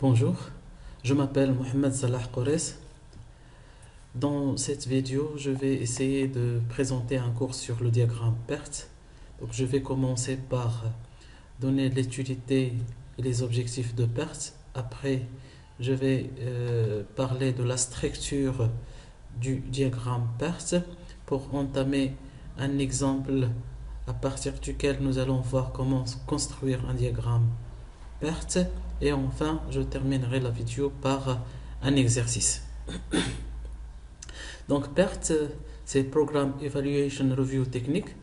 Bonjour, je m'appelle Mohamed Salah Kores. Dans cette vidéo, je vais essayer de présenter un cours sur le diagramme PERT. Donc, je vais commencer par donner l'utilité et les objectifs de PERT. Après, je vais parler de la structure du diagramme PERT pour entamer un exemple à partir duquel nous allons voir comment construire un diagramme PERT. Et enfin, je terminerai la vidéo par un exercice. Donc, PERT, c'est Program Evaluation Review Technique.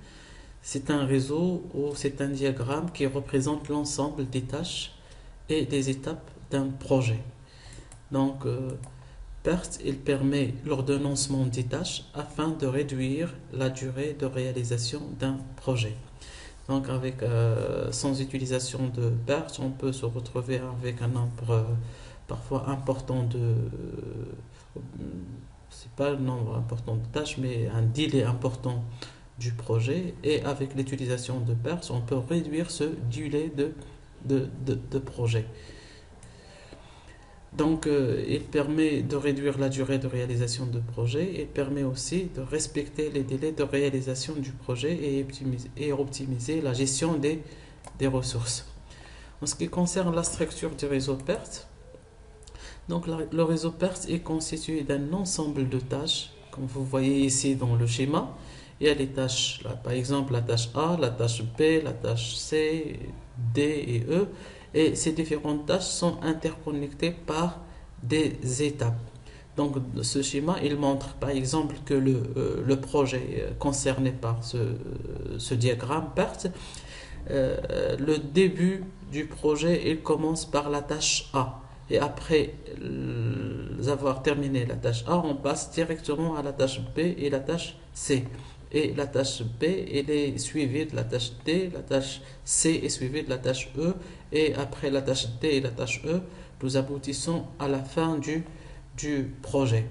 C'est un réseau ou c'est un diagramme qui représente l'ensemble des tâches et des étapes d'un projet. Donc, PERT, il permet l'ordonnancement des tâches afin de réduire la durée de réalisation d'un projet. Donc, sans utilisation de PERT, on peut se retrouver avec un nombre parfois important c'est pas le nombre important de tâches, mais un délai important du projet. Et avec l'utilisation de PERT, on peut réduire ce délai de projet. Donc, il permet de réduire la durée de réalisation de projet. Il permet aussi de respecter les délais de réalisation du projet et optimiser la gestion des ressources. En ce qui concerne la structure du réseau PERT, donc le réseau PERT est constitué d'un ensemble de tâches, comme vous voyez ici dans le schéma. Il y a les tâches, là, par exemple la tâche A, la tâche B, la tâche C, D et E. Et ces différentes tâches sont interconnectées par des étapes. Donc ce schéma, il montre par exemple que le projet concerné par ce diagramme PERT, le début du projet, il commence par la tâche A. Et après avoir terminé la tâche A, on passe directement à la tâche B et la tâche C. Et la tâche B, elle est suivie de la tâche D, la tâche C est suivie de la tâche E, et après la tâche D et la tâche E, nous aboutissons à la fin du projet.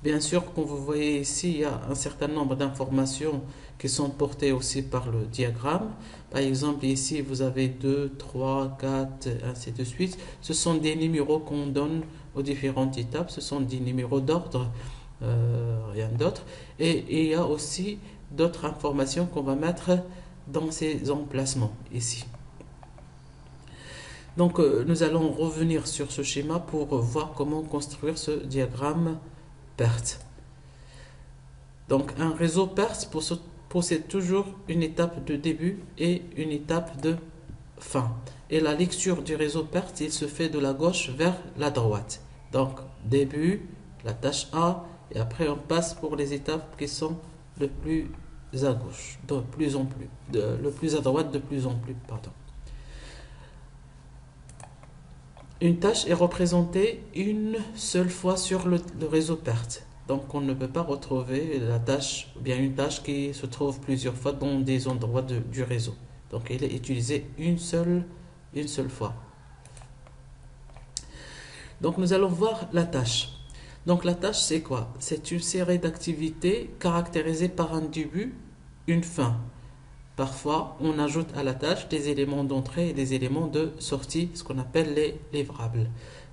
Bien sûr, comme vous voyez ici, il y a un certain nombre d'informations qui sont portées aussi par le diagramme. Par exemple, ici, vous avez 2, 3, 4, ainsi de suite. Ce sont des numéros qu'on donne aux différentes étapes. Ce sont des numéros d'ordre, rien d'autre. Et il y a aussi d'autres informations qu'on va mettre dans ces emplacements ici. Donc, nous allons revenir sur ce schéma pour voir comment construire ce diagramme PERT. Donc, un réseau PERT possède toujours une étape de début et une étape de fin. Et la lecture du réseau PERT, il se fait de la gauche vers la droite. Donc, début, la tâche A, et après on passe pour les étapes qui sont le plus à gauche, de plus en plus, le plus à droite de plus en plus, pardon. Une tâche est représentée une seule fois sur le réseau PERT. Donc on ne peut pas retrouver la tâche, ou bien une tâche qui se trouve plusieurs fois dans des endroits du réseau. Donc elle est utilisée une seule fois. Donc nous allons voir la tâche. Donc la tâche, c'est quoi? C'est une série d'activités caractérisées par un début, une fin. Parfois, on ajoute à la tâche des éléments d'entrée et des éléments de sortie, ce qu'on appelle les livrables.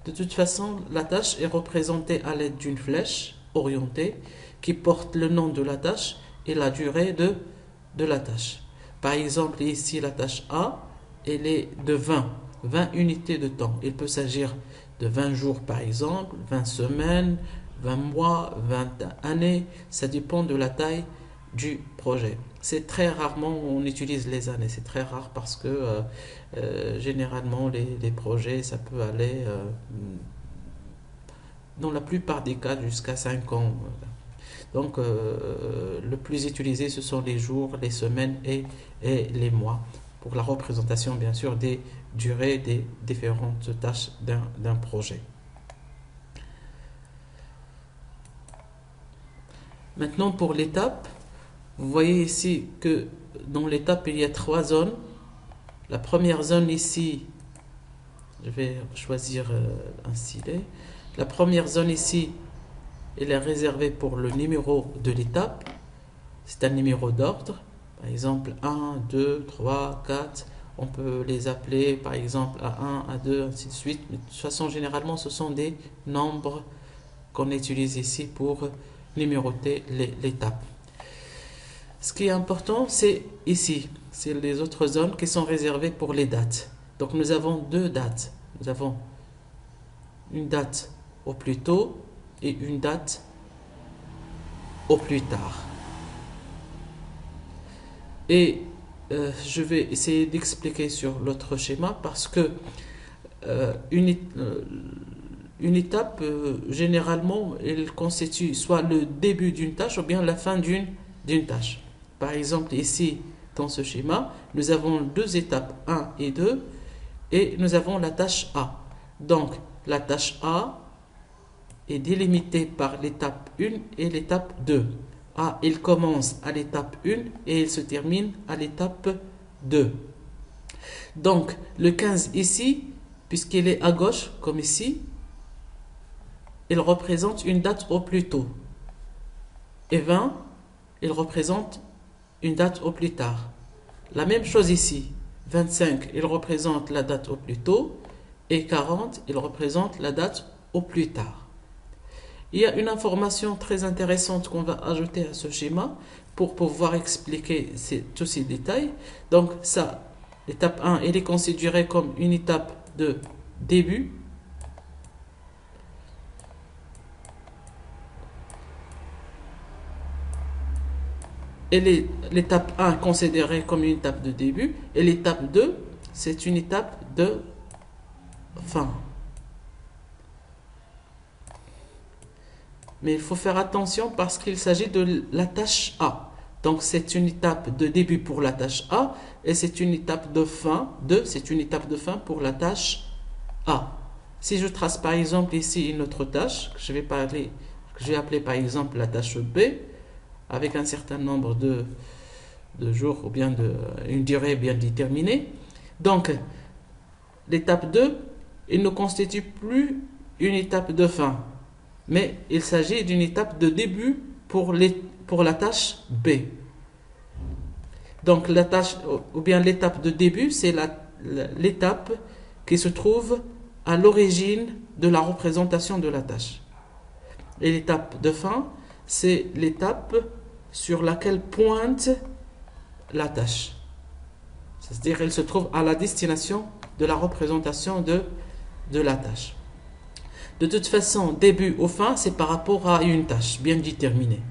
De toute façon, la tâche est représentée à l'aide d'une flèche orientée qui porte le nom de la tâche et la durée de la tâche. Par exemple, ici, la tâche A, elle est de 20 unités de temps. Il peut s'agir de 20 jours par exemple, 20 semaines, 20 mois, 20 années. Ça dépend de la taille du projet. C'est très rarement on utilise les années, c'est très rare parce que généralement les projets ça peut aller dans la plupart des cas jusqu'à 5 ans. Donc le plus utilisé ce sont les jours, les semaines et les mois pour la représentation bien sûr des durées des différentes tâches d'un projet. Maintenant pour l'étape, vous voyez ici que dans l'étape, il y a 3 zones. La première zone ici, je vais choisir un stylet. La première zone ici, elle est réservée pour le numéro de l'étape. C'est un numéro d'ordre. Par exemple, 1, 2, 3, 4. On peut les appeler par exemple A1, A2, ainsi de suite. Mais de toute façon, généralement, ce sont des nombres qu'on utilise ici pour numéroter l'étape. Ce qui est important, c'est ici, c'est les autres zones qui sont réservées pour les dates. Donc nous avons deux dates. Nous avons une date au plus tôt et une date au plus tard. Et je vais essayer d'expliquer sur l'autre schéma parce que une étape, généralement, elle constitue soit le début d'une tâche ou bien la fin d'une tâche. Par exemple, ici, dans ce schéma, nous avons deux étapes 1 et 2 et nous avons la tâche A. Donc, la tâche A est délimitée par l'étape 1 et l'étape 2. A, il commence à l'étape 1 et il se termine à l'étape 2. Donc, le 15 ici, puisqu'il est à gauche, comme ici, il représente une date au plus tôt. Et 20, il représente une date au plus tard. La même chose ici. 25, il représente la date au plus tôt. Et 40, il représente la date au plus tard. Il y a une information très intéressante qu'on va ajouter à ce schéma pour pouvoir expliquer tous ces détails. Donc ça, l'étape 1, elle est considérée comme une étape de début. Et l'étape 1 considérée comme une étape de début. Et l'étape 2, c'est une étape de fin. Mais il faut faire attention parce qu'il s'agit de la tâche A. Donc c'est une étape de début pour la tâche A et c'est une étape de fin pour la tâche A. Si je trace par exemple ici une autre tâche, que je vais appeler par exemple la tâche B, avec un certain nombre de jours ou bien une durée bien déterminée. Donc l'étape 2, il ne constitue plus une étape de fin, mais il s'agit d'une étape de début pour la tâche B. Donc la tâche ou bien l'étape de début, c'est l'étape qui se trouve à l'origine de la représentation de la tâche. Et l'étape de fin, c'est l'étape sur laquelle pointe la tâche. C'est-à-dire qu'elle se trouve à la destination de la représentation de la tâche. De toute façon, début ou fin, c'est par rapport à une tâche bien déterminée.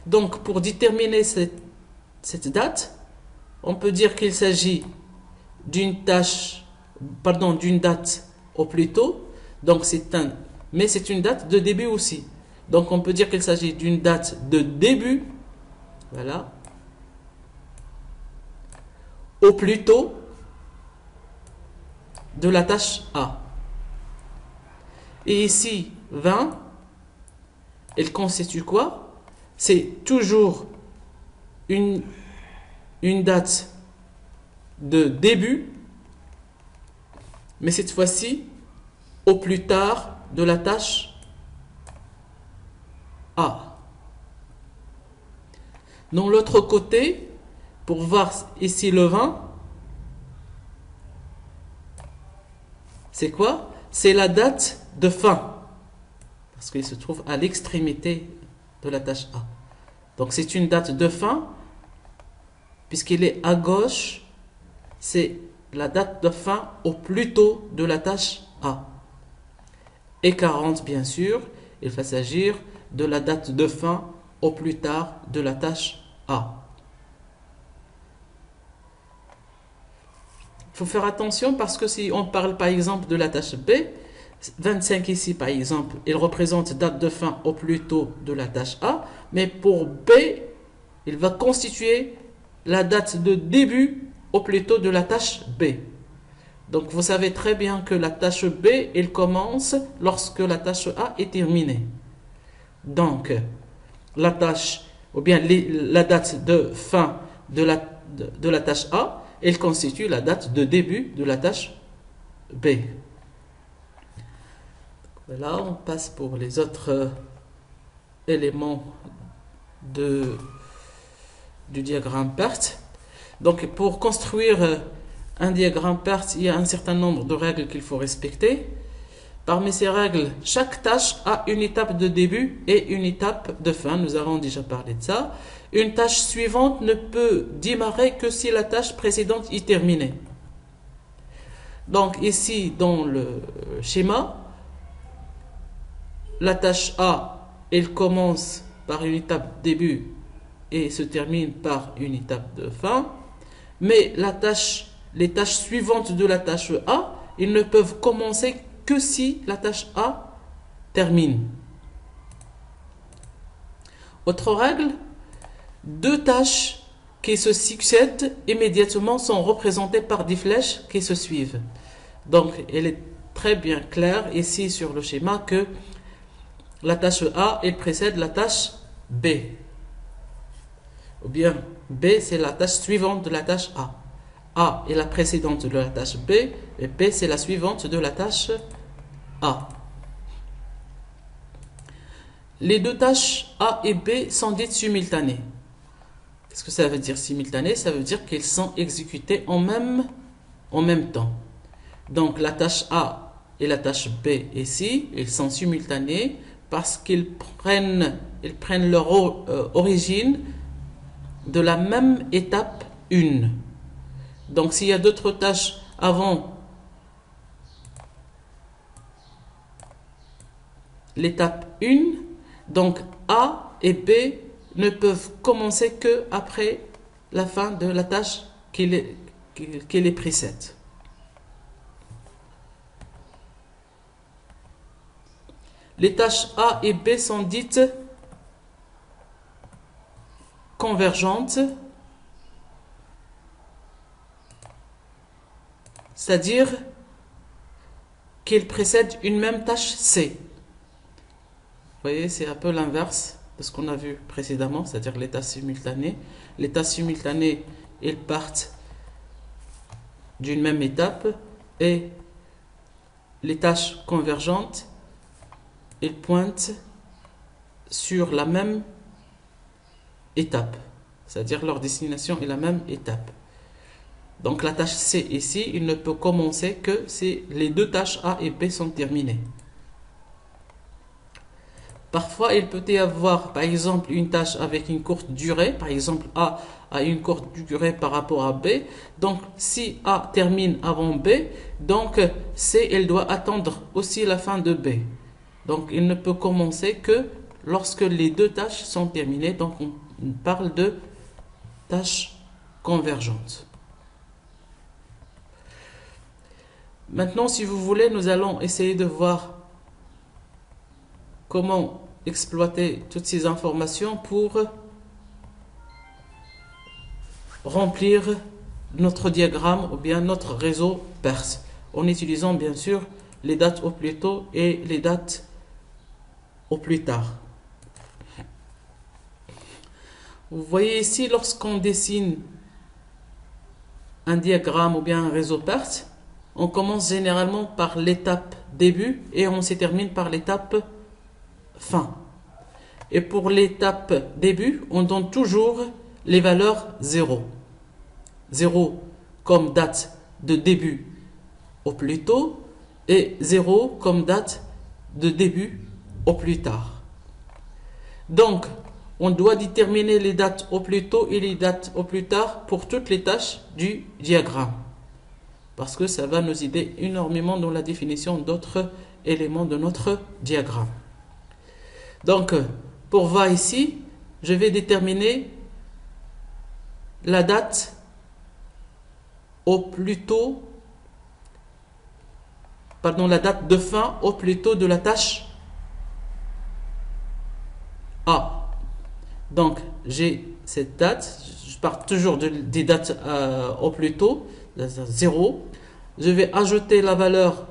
Donc, pour déterminer cette date, on peut dire qu'il s'agit d'une date au plus tôt. Donc, mais c'est une date de début aussi. Donc, on peut dire qu'il s'agit d'une date de début, voilà, au plus tôt de la tâche A. Et ici, 20, elle constitue quoi? C'est toujours une date de début, mais cette fois-ci, au plus tard de la tâche A. Dans l'autre côté, pour voir ici le 20, c'est quoi? C'est la date de fin, parce qu'il se trouve à l'extrémité de la tâche A. Donc c'est une date de fin, puisqu'il est à gauche, c'est la date de fin au plus tôt de la tâche A. Et 40, bien sûr, il va s'agir de la date de fin au plus tard de la tâche A. Il faut faire attention parce que si on parle par exemple de la tâche B, 25 ici par exemple, il représente date de fin au plus tôt de la tâche A, mais pour B, il va constituer la date de début au plus tôt de la tâche B. Donc vous savez très bien que la tâche B, elle commence lorsque la tâche A est terminée. Donc la tâche, ou bien la date de fin de la tâche A, elle constitue la date de début de la tâche B. Voilà, on passe pour les autres éléments du diagramme PERT. Donc pour construire un diagramme PERT, il y a un certain nombre de règles qu'il faut respecter. Parmi ces règles, chaque tâche a une étape de début et une étape de fin. Nous avons déjà parlé de ça. Une tâche suivante ne peut démarrer que si la tâche précédente est terminée. Donc ici, dans le schéma, la tâche A, elle commence par une étape début et se termine par une étape de fin. Mais les tâches suivantes de la tâche A, ils ne peuvent commencer que si la tâche A termine. Autre règle, deux tâches qui se succèdent immédiatement sont représentées par des flèches qui se suivent. Donc, il est très bien clair ici sur le schéma que la tâche A, elle précède la tâche B. Ou bien, B, c'est la tâche suivante de la tâche A. A est la précédente de la tâche B, et B, c'est la suivante de la tâche A. Les deux tâches A et B sont dites simultanées. Qu'est-ce que ça veut dire simultanées? Ça veut dire qu'elles sont exécutées en même temps. Donc la tâche A et la tâche B ici, elles sont simultanées parce qu'ils prennent leur origine de la même étape 1. Donc s'il y a d'autres tâches avant l'étape 1, donc A et B ne peuvent commencer que après la fin de la tâche qui les précède. Les tâches A et B sont dites convergentes, c'est-à-dire qu'elles précèdent une même tâche C. Vous voyez, c'est un peu l'inverse de ce qu'on a vu précédemment, c'est-à-dire les tâches simultanées. Les tâches simultanées, elles partent d'une même étape, et les tâches convergentes, elles pointent sur la même étape, c'est-à-dire leur destination est la même étape. Donc la tâche C ici, il ne peut commencer que si les deux tâches A et B sont terminées. Parfois, il peut y avoir, par exemple, une tâche avec une courte durée. Par exemple, A a une courte durée par rapport à B. Donc, si A termine avant B, donc C, elle doit attendre aussi la fin de B. Donc, il ne peut commencer que lorsque les deux tâches sont terminées. Donc, on parle de tâches convergentes. Maintenant, si vous voulez, nous allons essayer de voir comment exploiter toutes ces informations pour remplir notre diagramme ou bien notre réseau PERT, en utilisant bien sûr les dates au plus tôt et les dates au plus tard. Vous voyez ici, lorsqu'on dessine un diagramme ou bien un réseau PERT, on commence généralement par l'étape début et on se termine par l'étape fin. Et pour l'étape début, on donne toujours les valeurs 0. 0 comme date de début au plus tôt et 0 comme date de début au plus tard. Donc, on doit déterminer les dates au plus tôt et les dates au plus tard pour toutes les tâches du diagramme. Parce que ça va nous aider énormément dans la définition d'autres éléments de notre diagramme. Donc, pour voir ici, je vais déterminer la date au plus tôt, la date de fin au plus tôt de la tâche A. Donc, j'ai cette date, je pars toujours des dates au plus tôt, 0. Je vais ajouter la valeur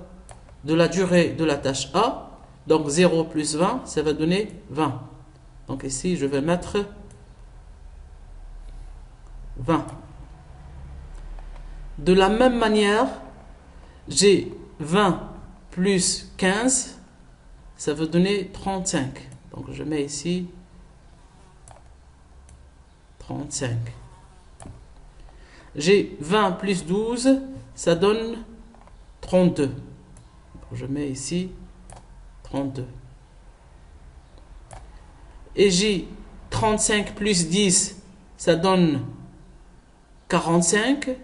de la durée de la tâche A. Donc 0 plus 20, ça va donner 20. Donc ici, je vais mettre 20. De la même manière, j'ai 20 plus 15, ça va donner 35. Donc je mets ici 35. J'ai 20 plus 12, ça donne 32. Je mets ici 32. Et j'ai 35 plus 10, ça donne 45.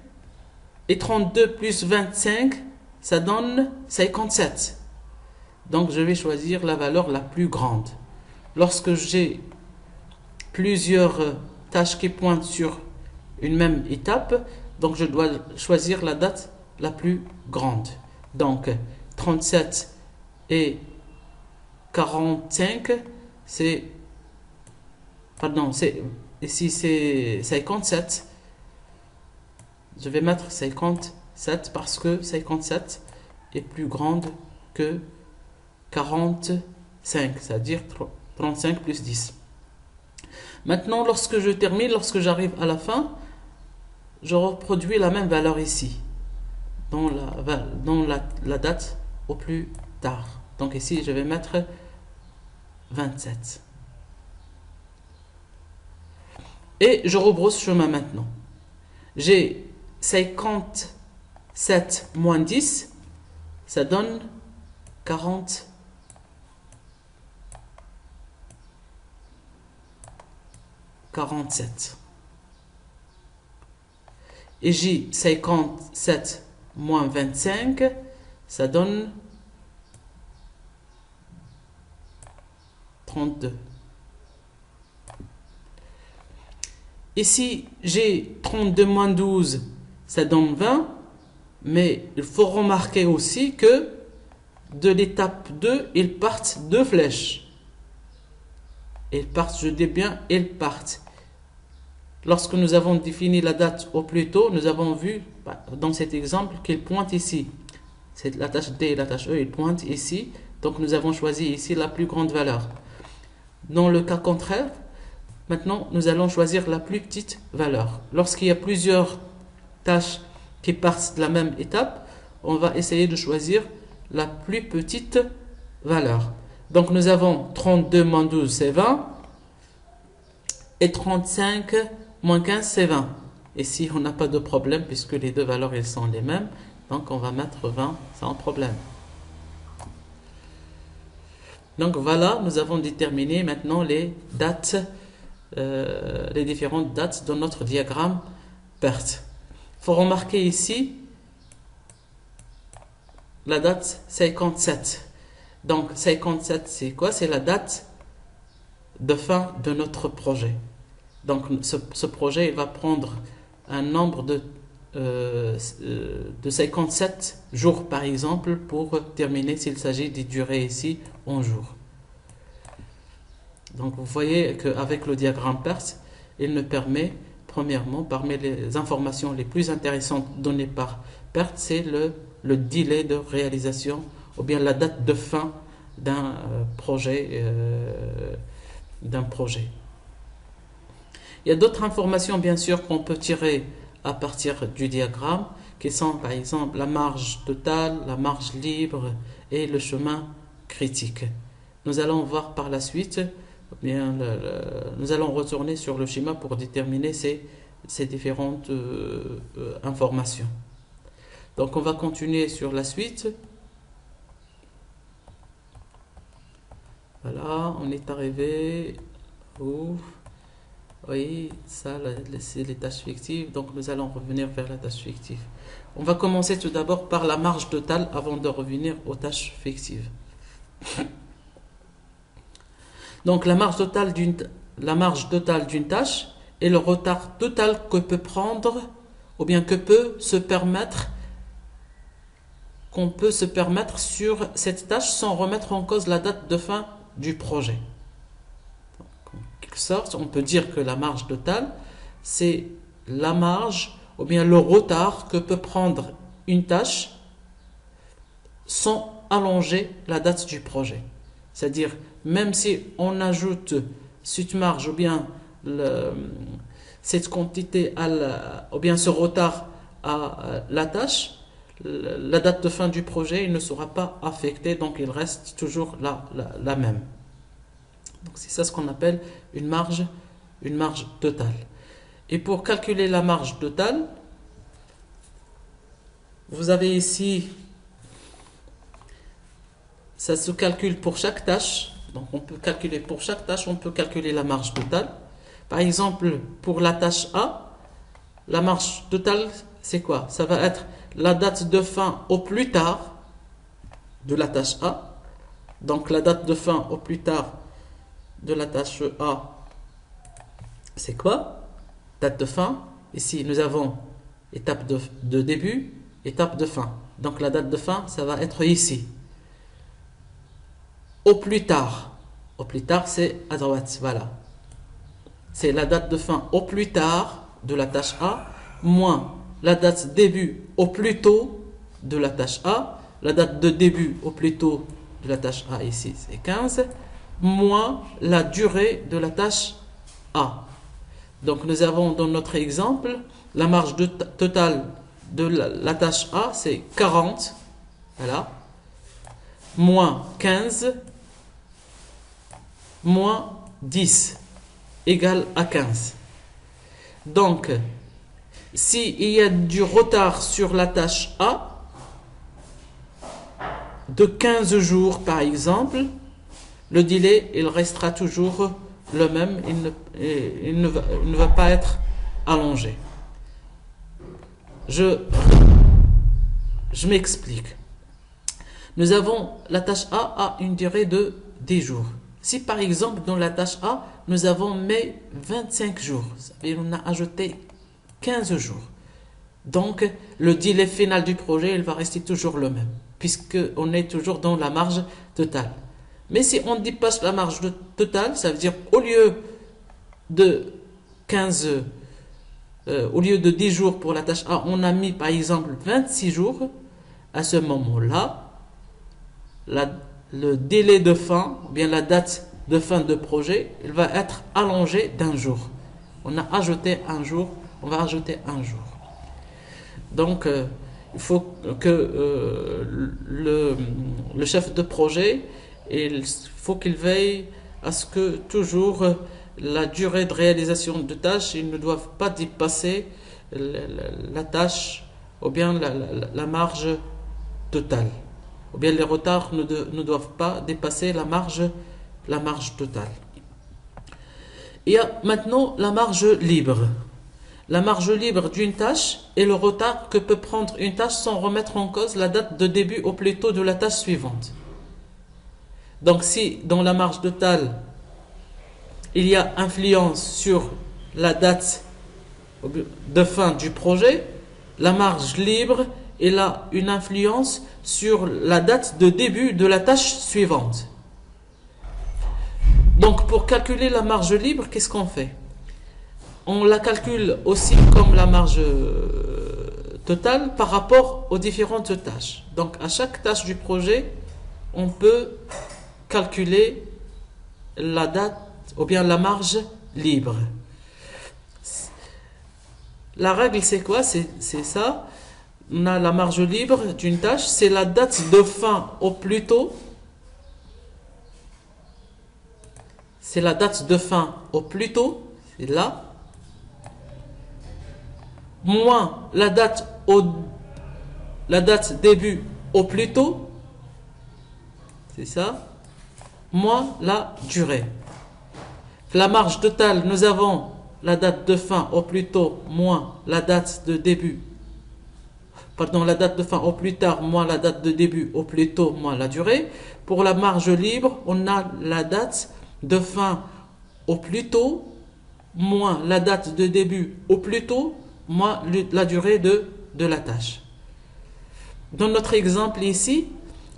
Et 32 plus 25, ça donne 57. Donc je vais choisir la valeur la plus grande. Lorsque j'ai plusieurs tâches qui pointent sur une même étape, donc je dois choisir la date la plus grande. Donc 37 et 45, ici c'est 57. Je vais mettre 57 parce que 57 est plus grande que 45, c'est-à-dire 35 plus 10. Maintenant, lorsque je termine, lorsque j'arrive à la fin, je reproduis la même valeur ici, dans la date au plus tard. Donc ici, je vais mettre 27. Et je rebrousse chemin maintenant. J'ai 57 moins 10, ça donne 47. Et j'ai 57 moins 25, ça donne 32. Ici, j'ai 32 moins 12, ça donne 20, mais il faut remarquer aussi que de l'étape 2, ils partent deux flèches. Ils partent, je dis bien, ils partent. Lorsque nous avons défini la date au plus tôt, nous avons vu dans cet exemple qu'ils pointent ici. C'est la tâche D et la tâche E, ils pointent ici. Donc nous avons choisi ici la plus grande valeur. Dans le cas contraire, maintenant nous allons choisir la plus petite valeur. Lorsqu'il y a plusieurs tâches qui partent de la même étape, on va essayer de choisir la plus petite valeur. Donc nous avons 32 moins 12, c'est 20. Et 35 moins 15, c'est 20. Ici, on n'a pas de problème puisque les deux valeurs, elles sont les mêmes. Donc on va mettre 20 sans problème. Donc voilà, nous avons déterminé maintenant les dates, les différentes dates de notre diagramme PERT. Il faut remarquer ici la date 57. Donc 57, c'est quoi? C'est la date de fin de notre projet. Donc ce projet il va prendre un nombre de 57 jours par exemple pour terminer s'il s'agit de durée ici en jours. Donc vous voyez qu'avec le diagramme PERT, il nous permet premièrement, parmi les informations les plus intéressantes données par PERT, c'est le délai de réalisation ou bien la date de fin d'un projet. Il y a d'autres informations bien sûr qu'on peut tirer à partir du diagramme qui sont par exemple la marge totale, la marge libre et le chemin critique. Nous allons voir par la suite, nous allons retourner sur le schéma pour déterminer ces différentes informations. Donc on va continuer sur la suite. Voilà, on est arrivé où? Oui, ça, c'est les tâches fictives. Donc, nous allons revenir vers la tâche fictive. On va commencer tout d'abord par la marge totale avant de revenir aux tâches fictives. Donc, la marge totale d'une tâche est le retard total que peut prendre ou bien qu'on peut se permettre sur cette tâche sans remettre en cause la date de fin du projet. En quelque sorte, on peut dire que la marge totale, c'est la marge ou bien le retard que peut prendre une tâche sans allonger la date du projet. C'est-à-dire, même si on ajoute cette marge ou bien cette quantité ou bien ce retard à la tâche, la date de fin du projet il ne sera pas affectée, donc il reste toujours la même. Donc c'est ça ce qu'on appelle une marge totale. Et pour calculer la marge totale, vous avez ici, ça se calcule pour chaque tâche. Donc on peut calculer pour chaque tâche, on peut calculer la marge totale. Par exemple, pour la tâche A, la marge totale, c'est quoi? Ça va être la date de fin au plus tard de la tâche A. Donc la date de fin au plus tard de la tâche A, c'est quoi? Date de fin. Ici, nous avons étape de début, étape de fin. Donc la date de fin, ça va être ici. Au plus tard. Au plus tard, c'est à droite. Voilà. C'est la date de fin au plus tard de la tâche A, moins la date début au plus tôt de la tâche A. La date de début au plus tôt de la tâche A, ici, c'est 15, moins la durée de la tâche A. Donc nous avons dans notre exemple, la marge totale de la tâche A, c'est 40, voilà, moins 15, moins 10, égale à 15. Donc, s'il y a du retard sur la tâche A, de 15 jours par exemple, le délai, il restera toujours le même, il ne va pas être allongé. Je m'explique. Nous avons la tâche A a une durée de 10 jours. Si par exemple dans la tâche A, nous avons mis 25 jours, ça veut dire on a ajouté 15 jours. Donc le délai final du projet, il va rester toujours le même, puisqu'on est toujours dans la marge totale. Mais si on dépasse la marge totale, ça veut dire au lieu de 10 jours pour la tâche A, on a mis par exemple 26 jours. À ce moment-là, le délai de fin, ou bien la date de fin de projet, il va être allongé d'un jour. On a ajouté un jour, on va ajouter un jour. Donc, il faut que le chef de projet, il faut qu'il veille à ce que toujours la durée de réalisation de tâches, ils ne doivent pas dépasser la tâche ou bien la marge totale. Ou bien les retards ne doivent pas dépasser la marge totale. Il y a maintenant la marge libre. La marge libre d'une tâche est le retard que peut prendre une tâche sans remettre en cause la date de début au plus tôt de la tâche suivante. Donc si dans la marge totale, il y a influence sur la date de fin du projet, la marge libre, elle a une influence sur la date de début de la tâche suivante. Donc pour calculer la marge libre, qu'est-ce qu'on fait? On la calcule aussi comme la marge totale par rapport aux différentes tâches. Donc à chaque tâche du projet, on peut calculer la date ou bien la marge libre. La règle c'est quoi? C'est ça. On a la marge libre d'une tâche, c'est la date de fin au plus tôt. C'est la date de fin au plus tôt, c'est là. Moins la date début au plus tôt, c'est ça. Moins la durée. La marge totale, nous avons la date de fin au plus tôt moins la date de début. Pardon, la date de fin au plus tard moins la date de début au plus tôt moins la durée. Pour la marge libre, on a la date de fin au plus tôt moins la date de début au plus tôt moins la durée de la tâche. Dans notre exemple ici,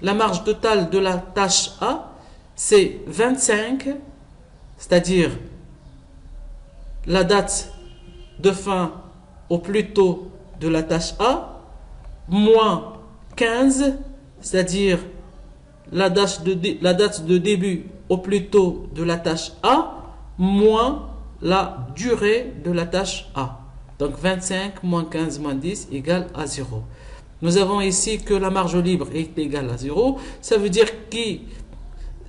la marge totale de la tâche A, c'est 25, c'est-à-dire la date de fin au plus tôt de la tâche A, moins 15, c'est-à-dire la date de début au plus tôt de la tâche A, moins la durée de la tâche A. Donc 25 moins 15 moins 10 égale à 0. Nous avons ici que la marge libre est égale à 0. Ça veut dire que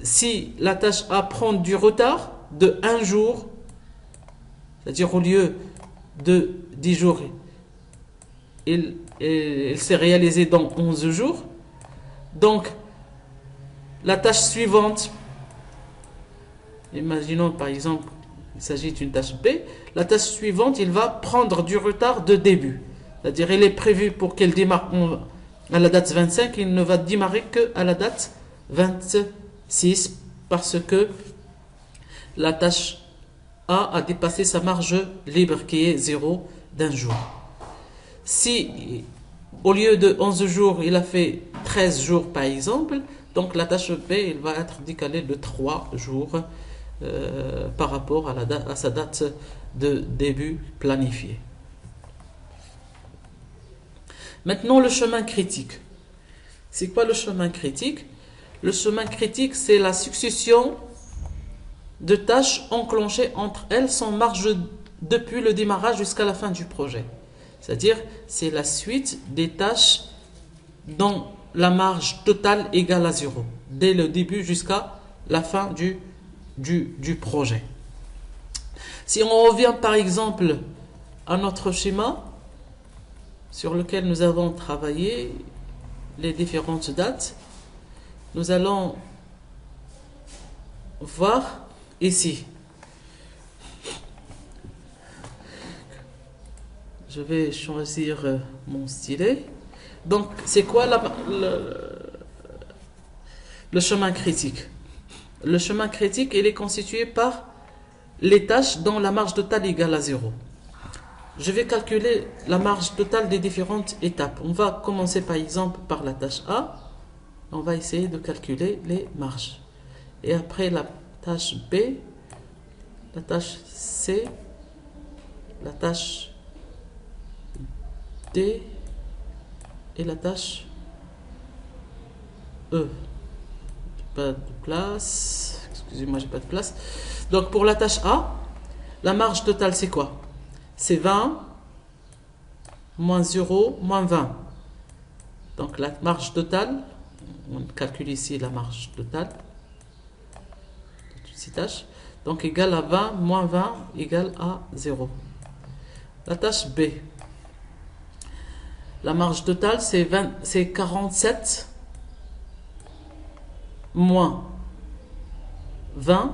si la tâche A prend du retard de 1 jour, c'est-à-dire au lieu de 10 jours, il elle s'est réalisée dans 11 jours. Donc, la tâche suivante, imaginons par exemple, il s'agit d'une tâche B, la tâche suivante, il va prendre du retard de début. C'est-à-dire, il est prévu pour qu'elle démarre à la date 25, il ne va démarrer qu'à la date 26, parce que la tâche A dépassé sa marge libre qui est 0 d'un jour. Si au lieu de 11 jours, il a fait 13 jours par exemple, donc la tâche B il va être décalée de 3 jours par rapport à sa date de début planifiée. Maintenant le chemin critique. C'est quoi le chemin critique? Le chemin critique, c'est la succession de tâches enclenchées entre elles sans marge depuis le démarrage jusqu'à la fin du projet. C'est-à-dire, c'est la suite des tâches dont la marge totale égale à 0, dès le début jusqu'à la fin du projet. Si on revient par exemple à notre schéma sur lequel nous avons travaillé les différentes dates, nous allons voir ici. Je vais choisir mon stylet. Donc, c'est quoi le chemin critique? Le chemin critique, il est constitué par les tâches dont la marge totale égale à 0. Je vais calculer la marge totale des différentes étapes. On va commencer par exemple par la tâche A. On va essayer de calculer les marges. Et après la tâche B, la tâche C, la tâche D et la tâche E. Pas de place. Excusez-moi, j'ai pas de place. Donc pour la tâche A, la marge totale c'est quoi? C'est 20 moins 0 moins 20. Donc la marge totale, on calcule ici la marge totale de toutes ces tâches. Donc égale à 20 moins 20 égale à 0. La tâche B, la marge totale c'est 47 moins 20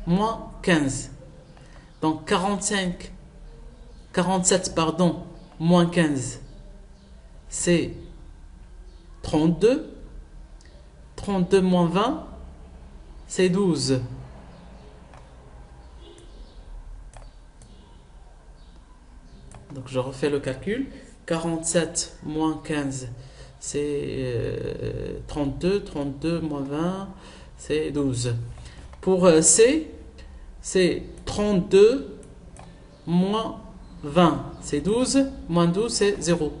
moins 15. Donc 47 moins 15 c'est 32. 32 moins 20 c'est 12. Donc je refais le calcul. 47 moins 15 c'est 32. 32 moins 20 c'est 12. Pour C, c'est 32 moins 20 c'est 12. Moins 12 c'est 0.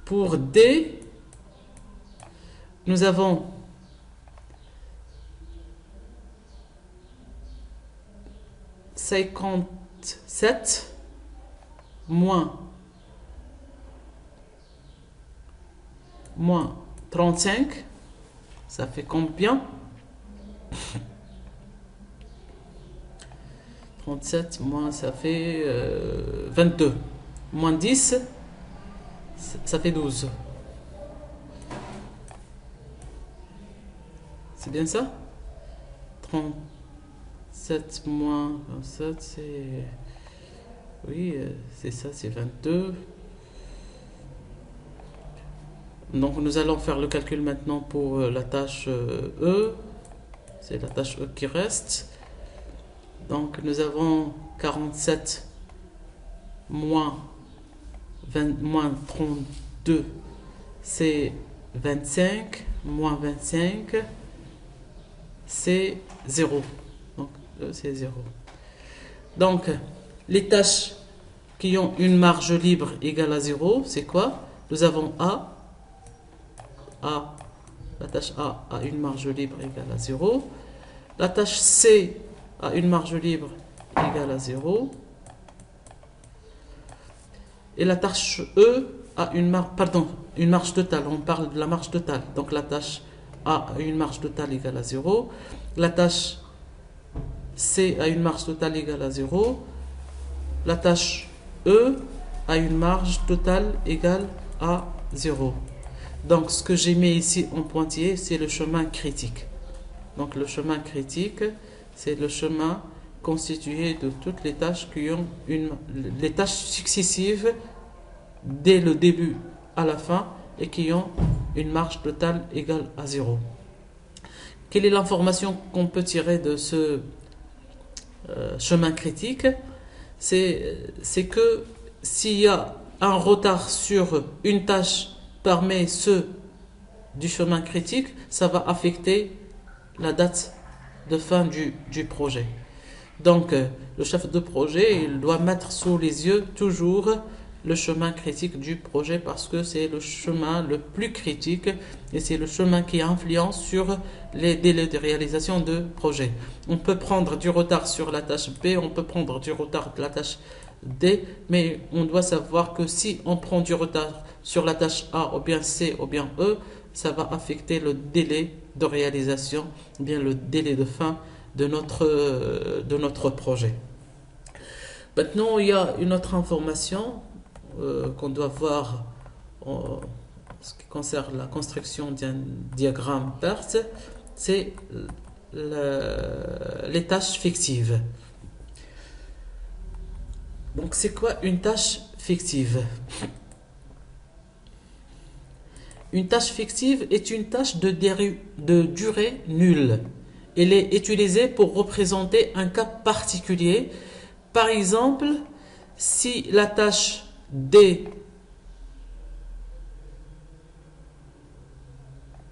Pour D, nous avons 57 moins 35, ça fait combien? 37 moins ça fait 22. Moins 10, ça fait 12. C'est bien ça? 37 moins 27, c'est... Oui, c'est ça, c'est 22. Donc nous allons faire le calcul maintenant pour la tâche E. C'est la tâche E qui reste. Donc nous avons 47 moins 32, c'est 25. Moins 25, c'est 0. Donc c'est 0. Donc les tâches qui ont une marge libre égale à 0, c'est quoi? Nous avons A. La tâche A a une marge libre égale à 0. La tâche C a une marge libre égale à 0. Et la tâche E a une marge totale. On parle de la marge totale. Donc la tâche A a une marge totale égale à 0. La tâche C a une marge totale égale à 0. La tâche E a une marge totale égale à 0. Donc ce que j'ai mis ici en pointillé, c'est le chemin critique. Donc le chemin critique, c'est le chemin constitué de toutes les tâches qui ont les tâches successives dès le début à la fin et qui ont une marge totale égale à 0. Quelle est l'information qu'on peut tirer de ce chemin critique? C'est que s'il y a un retard sur une tâche parmi ceux du chemin critique, ça va affecter la date de fin du projet. Donc, le chef de projet, il doit mettre sous les yeux toujours le chemin critique du projet parce que c'est le chemin le plus critique et c'est le chemin qui influence sur les délais de réalisation de projet. On peut prendre du retard sur la tâche B, on peut prendre du retard de la tâche D, mais on doit savoir que si on prend du retard sur la tâche A ou bien C ou bien E, ça va affecter le délai de réalisation, ou bien le délai de fin de notre projet. Maintenant, il y a une autre information qu'on doit voir en ce qui concerne la construction d'un diagramme PERT, c'est les tâches fictives. Donc, c'est quoi une tâche fictive? Une tâche fictive est une tâche de durée nulle. Elle est utilisée pour représenter un cas particulier. Par exemple, si la tâche D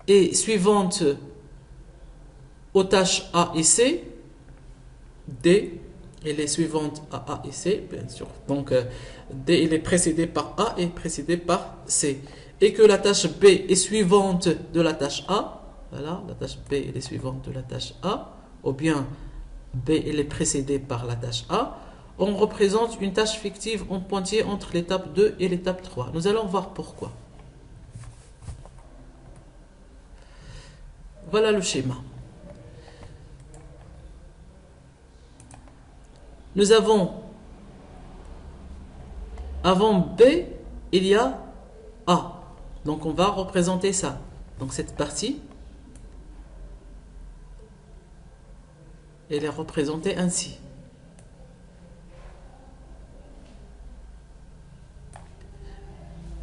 est suivante aux tâches A et C, D, elle est suivante à A et C, bien sûr. Donc, D, elle est précédée par A et précédée par C. Et que la tâche B est suivante de la tâche A, voilà, la tâche B elle est suivante de la tâche A, ou bien B elle est précédée par la tâche A, on représente une tâche fictive en pointillé entre l'étape 2 et l'étape 3. Nous allons voir pourquoi. Voilà le schéma. Nous avons, avant B, il y a A. Donc on va représenter ça. Donc cette partie, elle est représentée ainsi.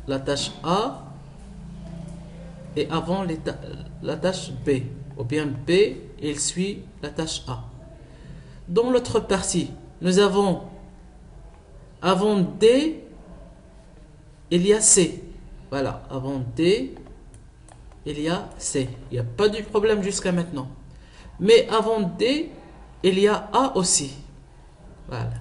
La tâche A est avant la tâche B. Ou bien B, elle suit la tâche A. Dans l'autre partie, nous avons avant D, il y a C. Voilà, avant D, il y a C. Il n'y a pas de problème jusqu'à maintenant. Mais avant D, il y a A aussi. Voilà.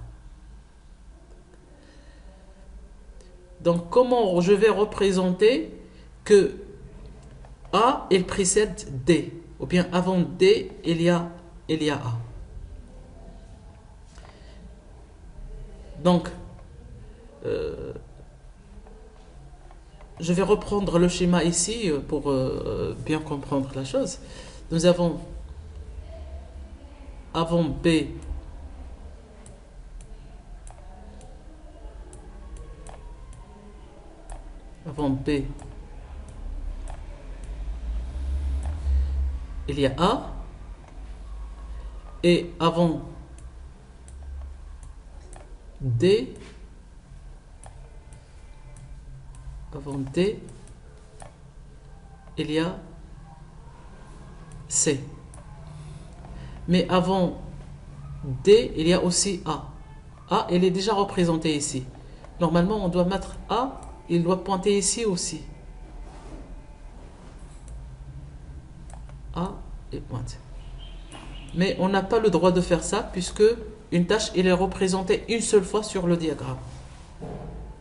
Donc, comment je vais représenter que A, il précède D. Ou bien avant D, il y a A. Donc, je vais reprendre le schéma ici pour bien comprendre la chose. Nous avons avant B, il y a A, et avant D, il y a C. Mais avant D, il y a aussi A. A, elle est déjà représentée ici. Normalement, on doit mettre A, il doit pointer ici aussi. A et pointe. Mais on n'a pas le droit de faire ça puisque une tâche, elle est représentée une seule fois sur le diagramme.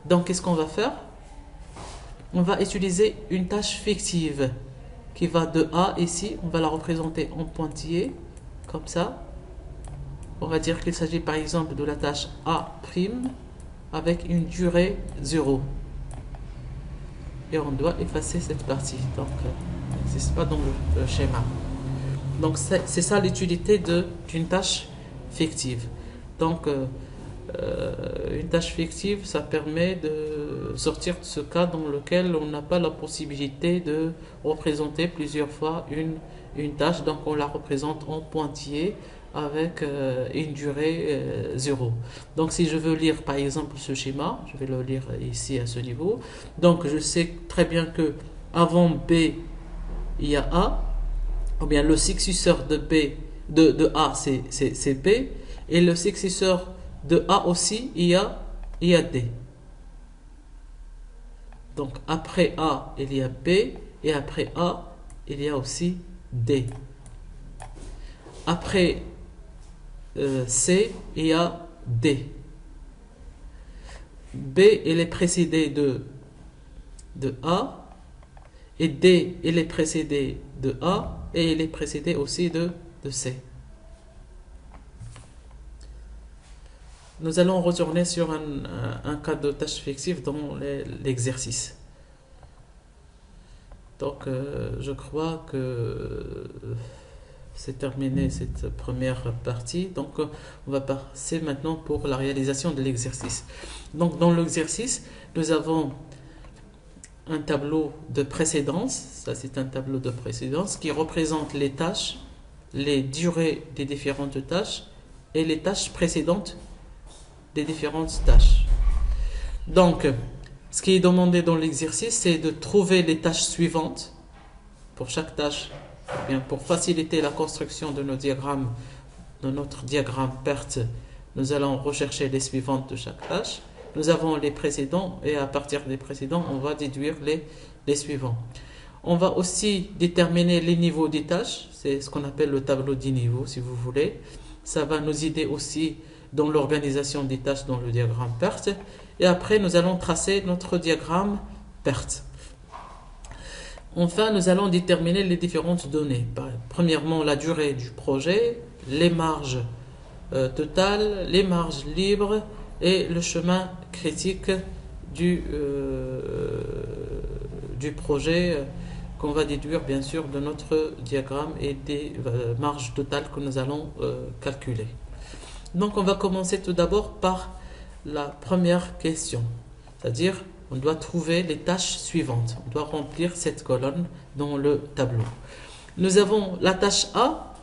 Donc, qu'est-ce qu'on va faire? On va utiliser une tâche fictive qui va de A ici. On va la représenter en pointillé, comme ça. On va dire qu'il s'agit par exemple de la tâche A' avec une durée 0. Et on doit effacer cette partie. Donc, ça n'existe pas dans le schéma. Donc, c'est ça l'utilité d'une tâche fictive. Donc, une tâche fictive, ça permet de sortir de ce cas dans lequel on n'a pas la possibilité de représenter plusieurs fois une tâche. Donc, on la représente en pointillé avec une durée 0. Donc, si je veux lire par exemple ce schéma, je vais le lire ici à ce niveau. Donc, je sais très bien que avant B, il y a A, ou bien le successeur de B, de A, c'est B, et le successeur de A aussi, il y a D. Donc après A, il y a B, et après A, il y a aussi D. Après C, il y a D. B, il est précédé de A, et D, il est précédé de A, et il est précédé aussi de C. Nous allons retourner sur un cas de tâche fictive dans l'exercice. Donc, je crois que c'est terminé cette première partie. Donc, on va passer maintenant pour la réalisation de l'exercice. Donc, dans l'exercice, nous avons un tableau de précédence. Ça, c'est un tableau de précédence qui représente les tâches, les durées des différentes tâches et les tâches précédentes des différentes tâches. Donc, ce qui est demandé dans l'exercice, c'est de trouver les tâches suivantes pour chaque tâche. Bien, pour faciliter la construction de nos diagrammes, de notre diagramme PERT, nous allons rechercher les suivantes de chaque tâche. Nous avons les précédents et à partir des précédents, on va déduire les suivants. On va aussi déterminer les niveaux des tâches. C'est ce qu'on appelle le tableau des niveaux, si vous voulez. Ça va nous aider aussi dans l'organisation des tâches dans le diagramme PERT. Et après, nous allons tracer notre diagramme PERT. Enfin, nous allons déterminer les différentes données. Premièrement, la durée du projet, les marges totales, les marges libres et le chemin critique du projet qu'on va déduire bien sûr de notre diagramme et des marges totales que nous allons calculer. Donc on va commencer tout d'abord par la première question, c'est-à-dire on doit trouver les tâches suivantes. On doit remplir cette colonne dans le tableau. Nous avons la tâche A,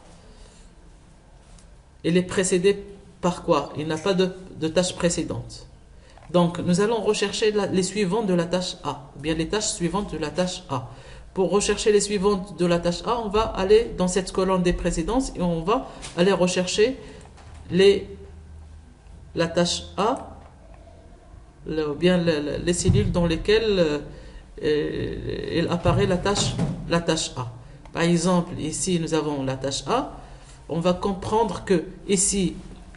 elle est précédée par quoi? Il n'y a pas de tâche précédente. Donc nous allons rechercher les suivants de la tâche A, ou bien les tâches suivantes de la tâche A. Pour rechercher les suivantes de la tâche A, on va aller dans cette colonne des précédences et on va aller rechercher la tâche A, ou bien les cellules dans lesquelles il apparaît la tâche A. Par exemple, ici nous avons la tâche A. On va comprendre que ici,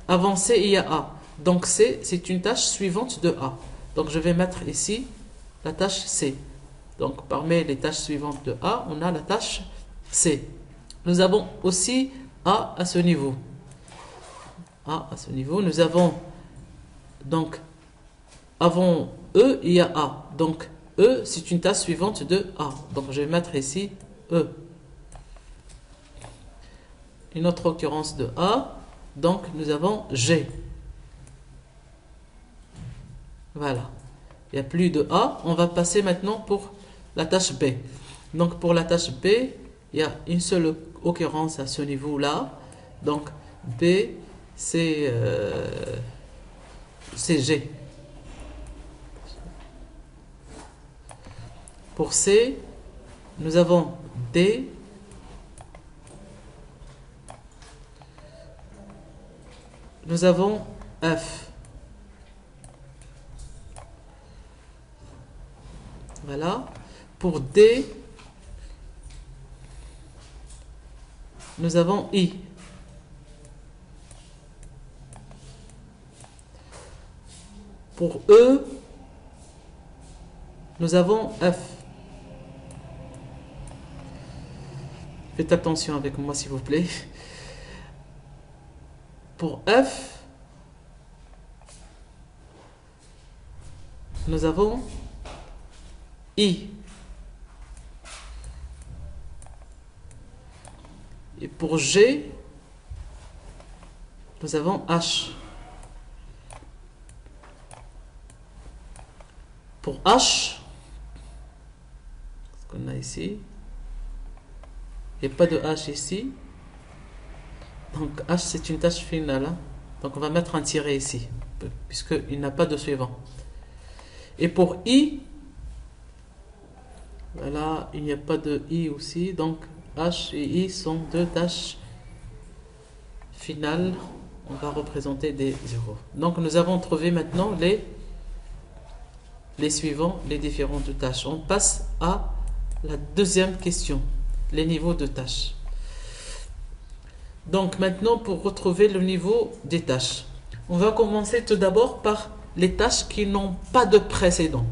avant C, il y a A. Donc C, c'est une tâche suivante de A. Donc je vais mettre ici la tâche C. Donc parmi les tâches suivantes de A, on a la tâche C. Nous avons aussi A à ce niveau. A à ce niveau. Nous avons donc avant E, il y a A. Donc E, c'est une tâche suivante de A. Donc je vais mettre ici E. Une autre occurrence de A. Donc nous avons G. Voilà. Il n'y a plus de A. On va passer maintenant pour la tâche B. Donc pour la tâche B, il y a une seule occurrence à ce niveau-là. Donc B, c'est G. Pour C, nous avons D. Nous avons F. Voilà. Pour D, nous avons I. Pour E, nous avons F. Faites attention avec moi s'il vous plaît. Pour F, nous avons I. Et pour G, nous avons H. Pour H, ce qu'on a ici, il n'y a pas de H ici. Donc H, c'est une tâche finale. Hein. Donc on va mettre un tiret ici, puisqu'il n'a pas de suivant. Et pour I, voilà, il n'y a pas de I aussi. Donc H et I sont deux tâches finales. On va représenter des zéros. Donc nous avons trouvé maintenant les suivants, les différentes tâches. On passe à la deuxième question, les niveaux de tâches. Donc maintenant, pour retrouver le niveau des tâches, on va commencer tout d'abord par les tâches qui n'ont pas de précédent.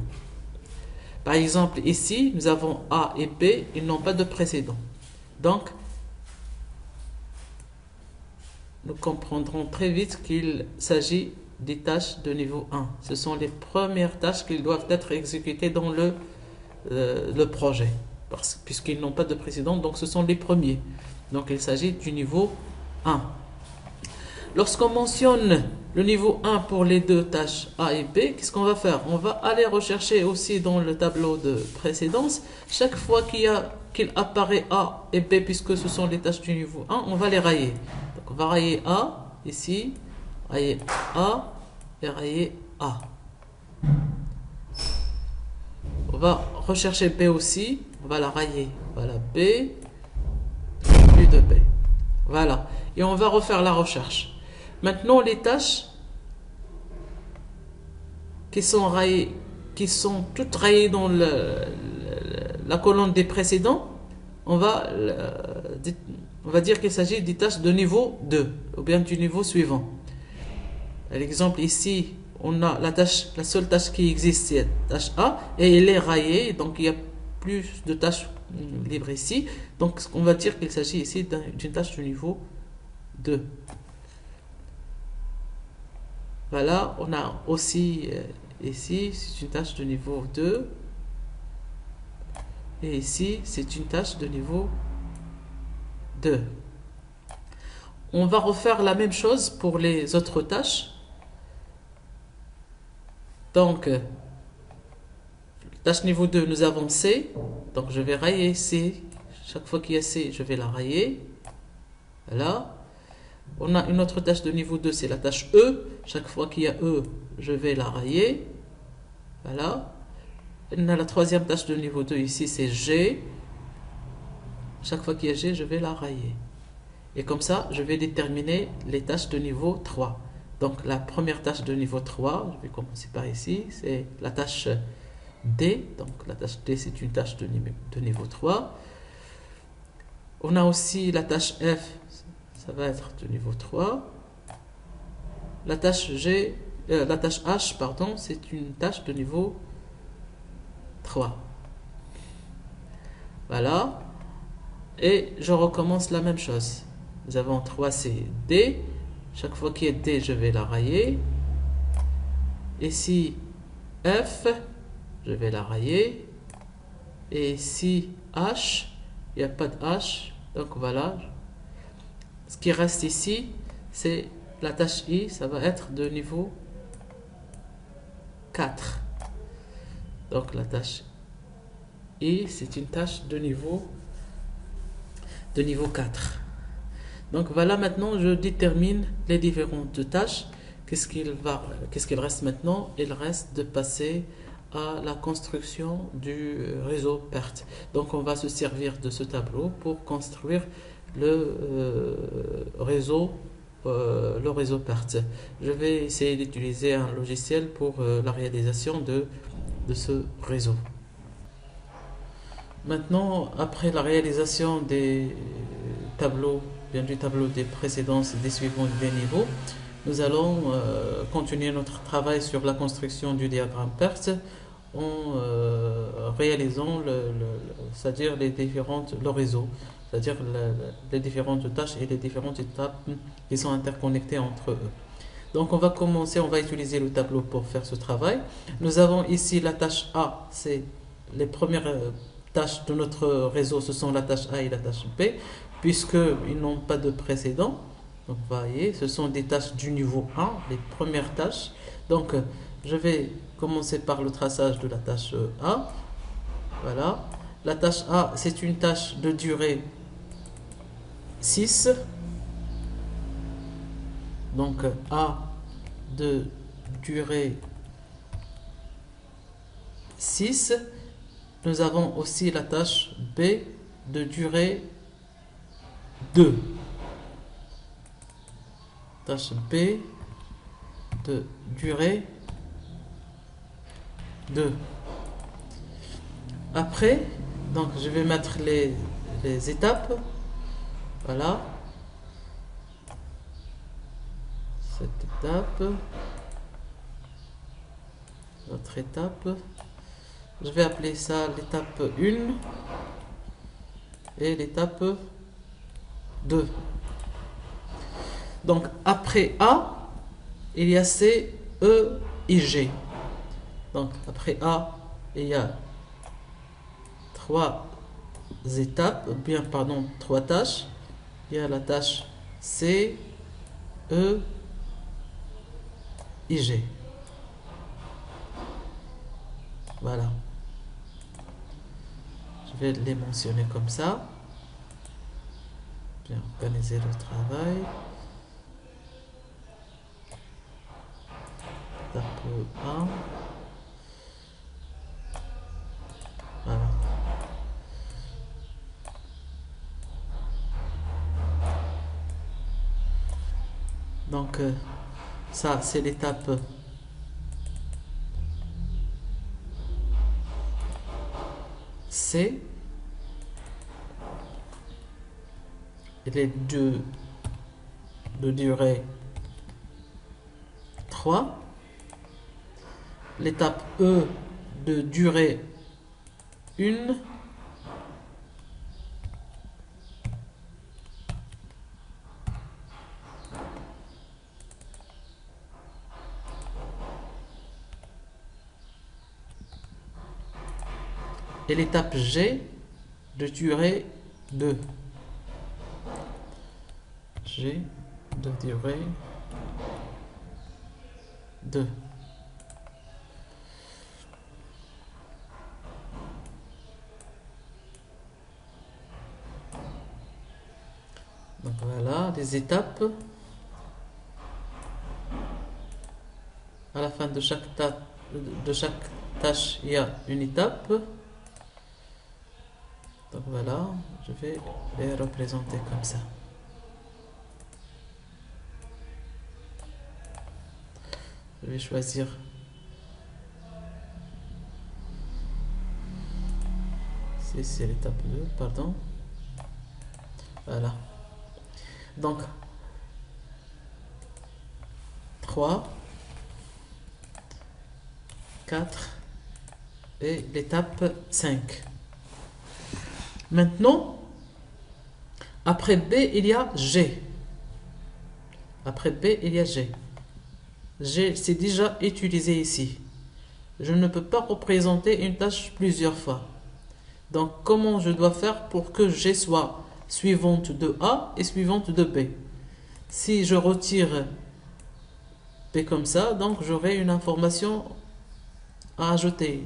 Par exemple, ici, nous avons A et B, ils n'ont pas de précédent. Donc, nous comprendrons très vite qu'il s'agit des tâches de niveau 1. Ce sont les premières tâches qui doivent être exécutées dans le projet. Puisqu'ils n'ont pas de précédent, donc ce sont les premiers. Donc il s'agit du niveau 1. Lorsqu'on mentionne le niveau 1 pour les deux tâches A et B, qu'est-ce qu'on va faire? On va aller rechercher aussi dans le tableau de précédence. Chaque fois qu'il apparaît A et B, puisque ce sont les tâches du niveau 1, on va les rayer. Donc on va rayer A ici, rayer A et rayer A. On va rechercher B aussi, on va la rayer. Voilà B, plus de B. Voilà. Et on va refaire la recherche. Maintenant, les tâches qui sont toutes rayées dans la colonne des précédents, on va dire qu'il s'agit des tâches de niveau 2, ou bien du niveau suivant. L'exemple ici, on a la seule tâche qui existe, c'est la tâche A, et elle est rayée, donc il y a plus de tâches libres ici. Donc on va dire qu'il s'agit ici d'une tâche de niveau 2. Voilà, on a aussi ici, c'est une tâche de niveau 2. Et ici, c'est une tâche de niveau 2. On va refaire la même chose pour les autres tâches. Donc, tâche niveau 2, nous avons C. Donc, je vais rayer C. Chaque fois qu'il y a C, je vais la rayer. Voilà. On a une autre tâche de niveau 2, c'est la tâche E. Chaque fois qu'il y a E, je vais la rayer. Voilà. On a la troisième tâche de niveau 2 ici, c'est G. Chaque fois qu'il y a G, je vais la rayer. Et comme ça, je vais déterminer les tâches de niveau 3. Donc la première tâche de niveau 3, je vais commencer par ici, c'est la tâche D. Donc la tâche D, c'est une tâche de niveau 3. On a aussi la tâche F, ça va être de niveau 3. La tâche H, pardon, c'est une tâche de niveau 3. Voilà. Et je recommence la même chose. Nous avons 3C, D. Chaque fois qu'il y a D, je vais la rayer. Ici, F, je vais la rayer. Et ici, H, il n'y a pas de H. Donc voilà. Ce qui reste ici, c'est la tâche I, ça va être de niveau 4. Donc la tâche I, c'est une tâche de niveau 4. Donc voilà, maintenant je détermine les différentes tâches. Qu'est-ce qu'il reste maintenant? Il reste de passer à la construction du réseau PERT. Donc on va se servir de ce tableau pour construire le réseau PERT. Je vais essayer d'utiliser un logiciel pour la réalisation de ce réseau. Maintenant, après la réalisation des tableaux, du tableau des précédences, des suivants et des niveaux, nous allons continuer notre travail sur la construction du diagramme PERT en réalisant c'est-à-dire le réseau, c'est-à-dire les différentes tâches et les différentes étapes qui sont interconnectées entre eux. Donc on va commencer, on va utiliser le tableau pour faire ce travail. Nous avons ici la tâche A, c'est les premières tâches de notre réseau, ce sont la tâche A et la tâche B, puisqu'ils n'ont pas de précédent. Donc, vous voyez, ce sont des tâches du niveau 1, les premières tâches. Donc, je vais commencer par le traçage de la tâche A. Voilà. La tâche A, c'est une tâche de durée 6. Donc, A de durée 6. Nous avons aussi la tâche B de durée 2. Tâche B de durée 2. Après, donc je vais mettre les étapes. Voilà. Cette étape. L'autre étape. Je vais appeler ça l'étape 1 et l'étape 2. Donc après A, il y a C, E et G. Donc après A, il y a trois étapes, trois tâches. Il y a la tâche C, E et G. Voilà. Je vais les mentionner comme ça. Bien organiser le travail. Étape 1. Voilà. Donc, ça, c'est l'étape C. Il est de durée 3. L'étape E de durée 1. Et l'étape G de durée 2. G de durée 2. Donc voilà les étapes. À la fin de chaque tâche, il y a une étape. Donc voilà, je vais les représenter comme ça. Je vais choisir c'est l'étape 2, pardon. Voilà. Donc 3, 4 et l'étape 5. Maintenant, après B, il y a G. Après B, il y a G. G, c'est déjà utilisé ici. Je ne peux pas représenter une tâche plusieurs fois. Donc, comment je dois faire pour que G soit suivante de A et suivante de B? Si je retire B comme ça, donc j'aurai une information à ajouter.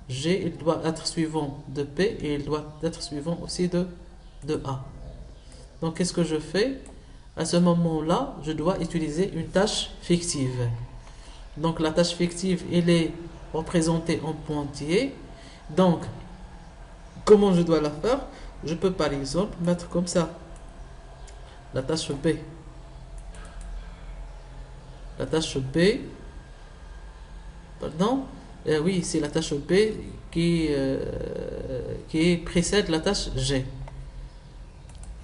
G, il doit être suivant de P et il doit être suivant aussi de A. Donc, qu'est-ce que je fais? À ce moment-là, je dois utiliser une tâche fictive. Donc, la tâche fictive, elle est représentée en pointillé. Donc, comment je dois la faire? Je peux par exemple mettre comme ça. La tâche B. La tâche B. Pardon? Oui, c'est la tâche B qui précède la tâche G.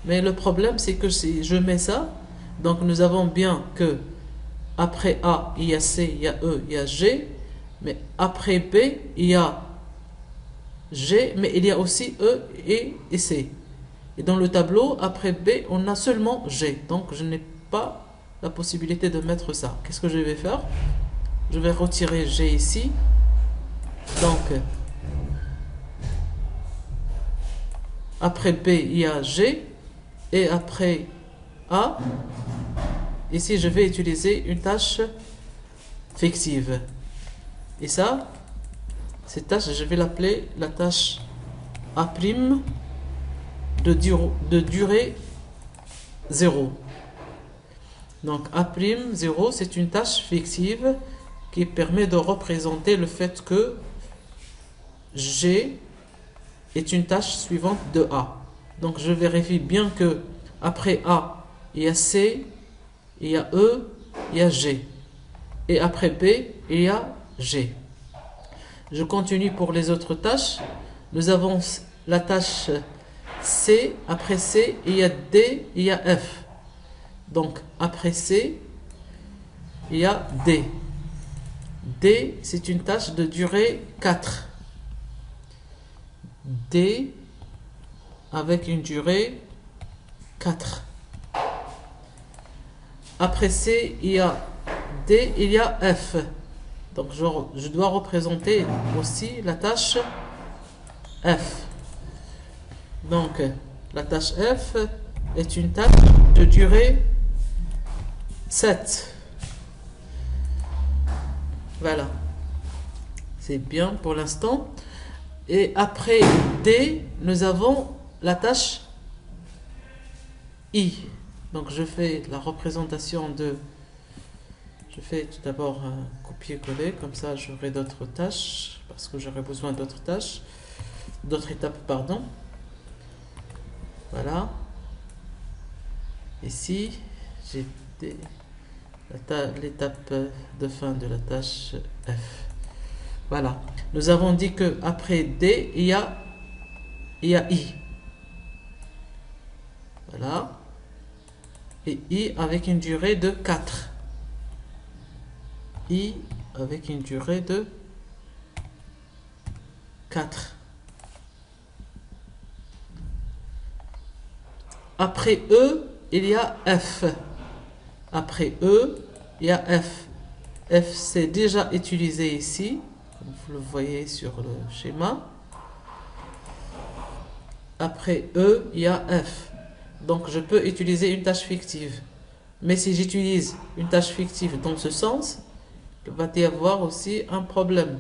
Mais le problème, c'est que si je mets ça, donc nous avons bien que après A, il y a C, il y a E, il y a G, mais après B, il y a G, mais il y a aussi E et C. Et dans le tableau, après B, on a seulement G. Donc, je n'ai pas la possibilité de mettre ça. Qu'est-ce que je vais faire? Je vais retirer G ici. Donc, après B, il y a G. Et après A. Ici, je vais utiliser une tâche fictive. Et ça, cette tâche, je vais l'appeler la tâche A' de durée 0. Donc A'0, c'est une tâche fictive qui permet de représenter le fait que G est une tâche suivante de A. Donc je vérifie bien que après A, il y a C, il y a E, il y a G. Et après B, il y a G. Je continue pour les autres tâches. Nous avons la tâche C. Après C, il y a D, il y a F. Donc après C, il y a D. D, c'est une tâche de durée 4. D avec une durée 4. Après C, il y a D, il y a F. Donc je dois représenter aussi la tâche F. Donc la tâche F est une tâche de durée 7. Voilà. C'est bien pour l'instant. Et après D, nous avons la tâche I. Donc je fais la représentation de... Je fais tout d'abord un copier-coller, comme ça j'aurai d'autres tâches, parce que j'aurai besoin d'autres tâches, d'autres étapes, pardon. Voilà. Ici, j'ai l'étape de fin de la tâche F. Voilà. Nous avons dit que après D, il y a I. Voilà. Et I avec une durée de 4. I avec une durée de 4. Après E, il y a F. Après E, il y a F. F, c'est déjà utilisé ici, comme vous le voyez sur le schéma. Après E, il y a F. Donc, je peux utiliser une tâche fictive. Mais si j'utilise une tâche fictive dans ce sens, il va y avoir aussi un problème.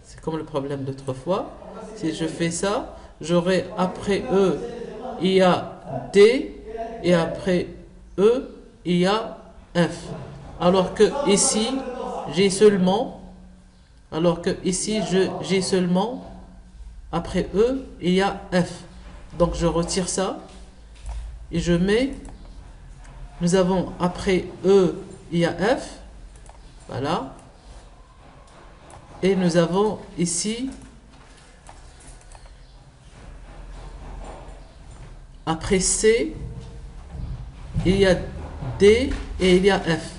C'est comme le problème d'autrefois. Si je fais ça, j'aurai après E, il y a D, et après E, il y a F. Alors que ici, j'ai seulement, après E, il y a F. Donc je retire ça et je mets, nous avons après E, il y a F. Voilà. Et nous avons ici, après C, il y a D et il y a F.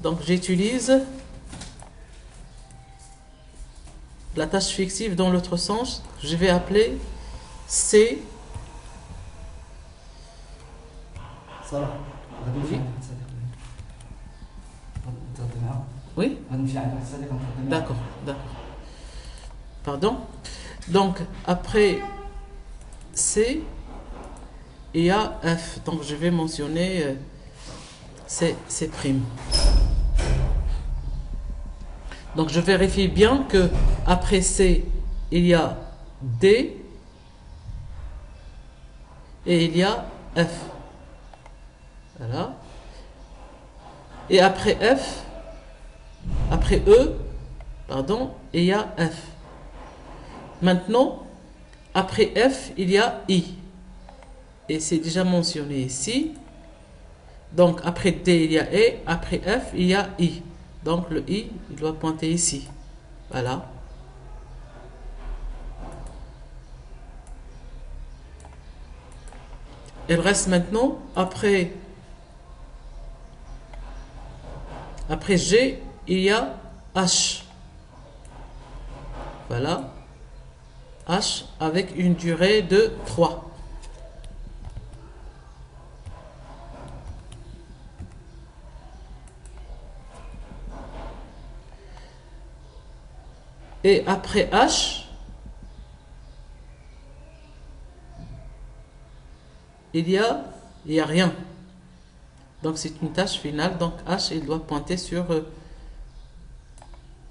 Donc j'utilise la tâche fictive dans l'autre sens. Je vais appeler C. Oui. D'accord, d'accord. Pardon. Donc après C, il y a F. Donc je vais mentionner C'. Donc je vérifie bien que après C, il y a D et il y a F. Voilà. Et après F, après E, pardon, il y a F. Maintenant, après F, il y a I. Et c'est déjà mentionné ici. Donc après D, il y a E. Après F, il y a I. Donc le I, il doit pointer ici. Voilà. Il reste maintenant, après G, il y a H. Voilà. H avec une durée de 3. Et après H, il y a il n'y a rien. Donc c'est une tâche finale. Donc H, il doit pointer sur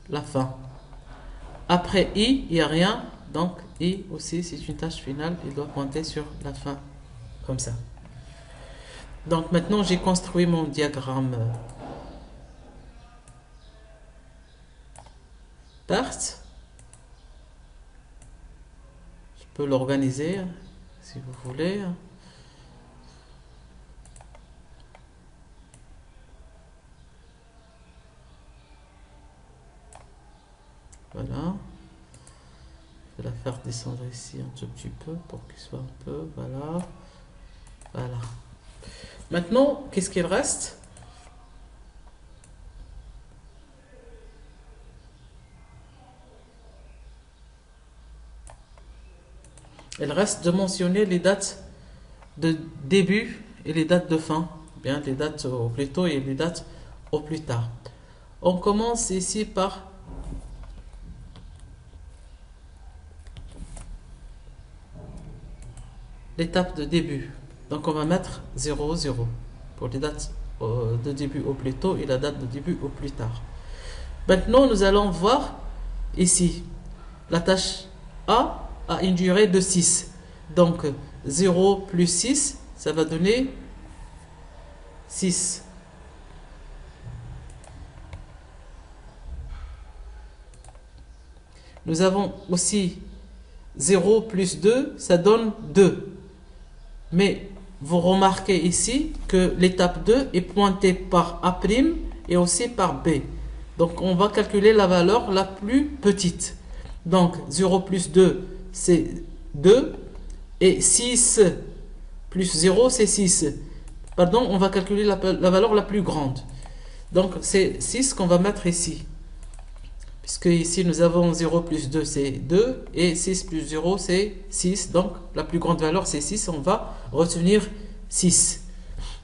la fin. Après I, il n'y a rien. Donc I aussi, c'est une tâche finale. Il doit pointer sur la fin. Comme ça. Donc maintenant, j'ai construit mon diagramme PERT. Je peux l'organiser si vous voulez. Voilà. Je vais la faire descendre ici un tout petit peu pour qu'il soit un peu. Voilà. Voilà. Maintenant, qu'est-ce qu'il reste? Il reste de mentionner les dates de début et les dates de fin. Bien, les dates au plus tôt et les dates au plus tard. On commence ici par l'étape de début. Donc on va mettre 0, 0 pour les dates de début au plus tôt et la date de début au plus tard. Maintenant, nous allons voir ici la tâche A a une durée de 6. Donc 0 plus 6, ça va donner 6. Nous avons aussi 0 plus 2, ça donne 2. Mais vous remarquez ici que l'étape 2 est pointée par A' et aussi par B. Donc on va calculer la valeur la plus petite. Donc 0 plus 2, c'est 2. Et 6 plus 0, c'est 6. Pardon, on va calculer la valeur la plus grande. Donc c'est 6 qu'on va mettre ici. Puisque ici nous avons 0 plus 2 c'est 2 et 6 plus 0 c'est 6. Donc la plus grande valeur c'est 6. On va retenir 6.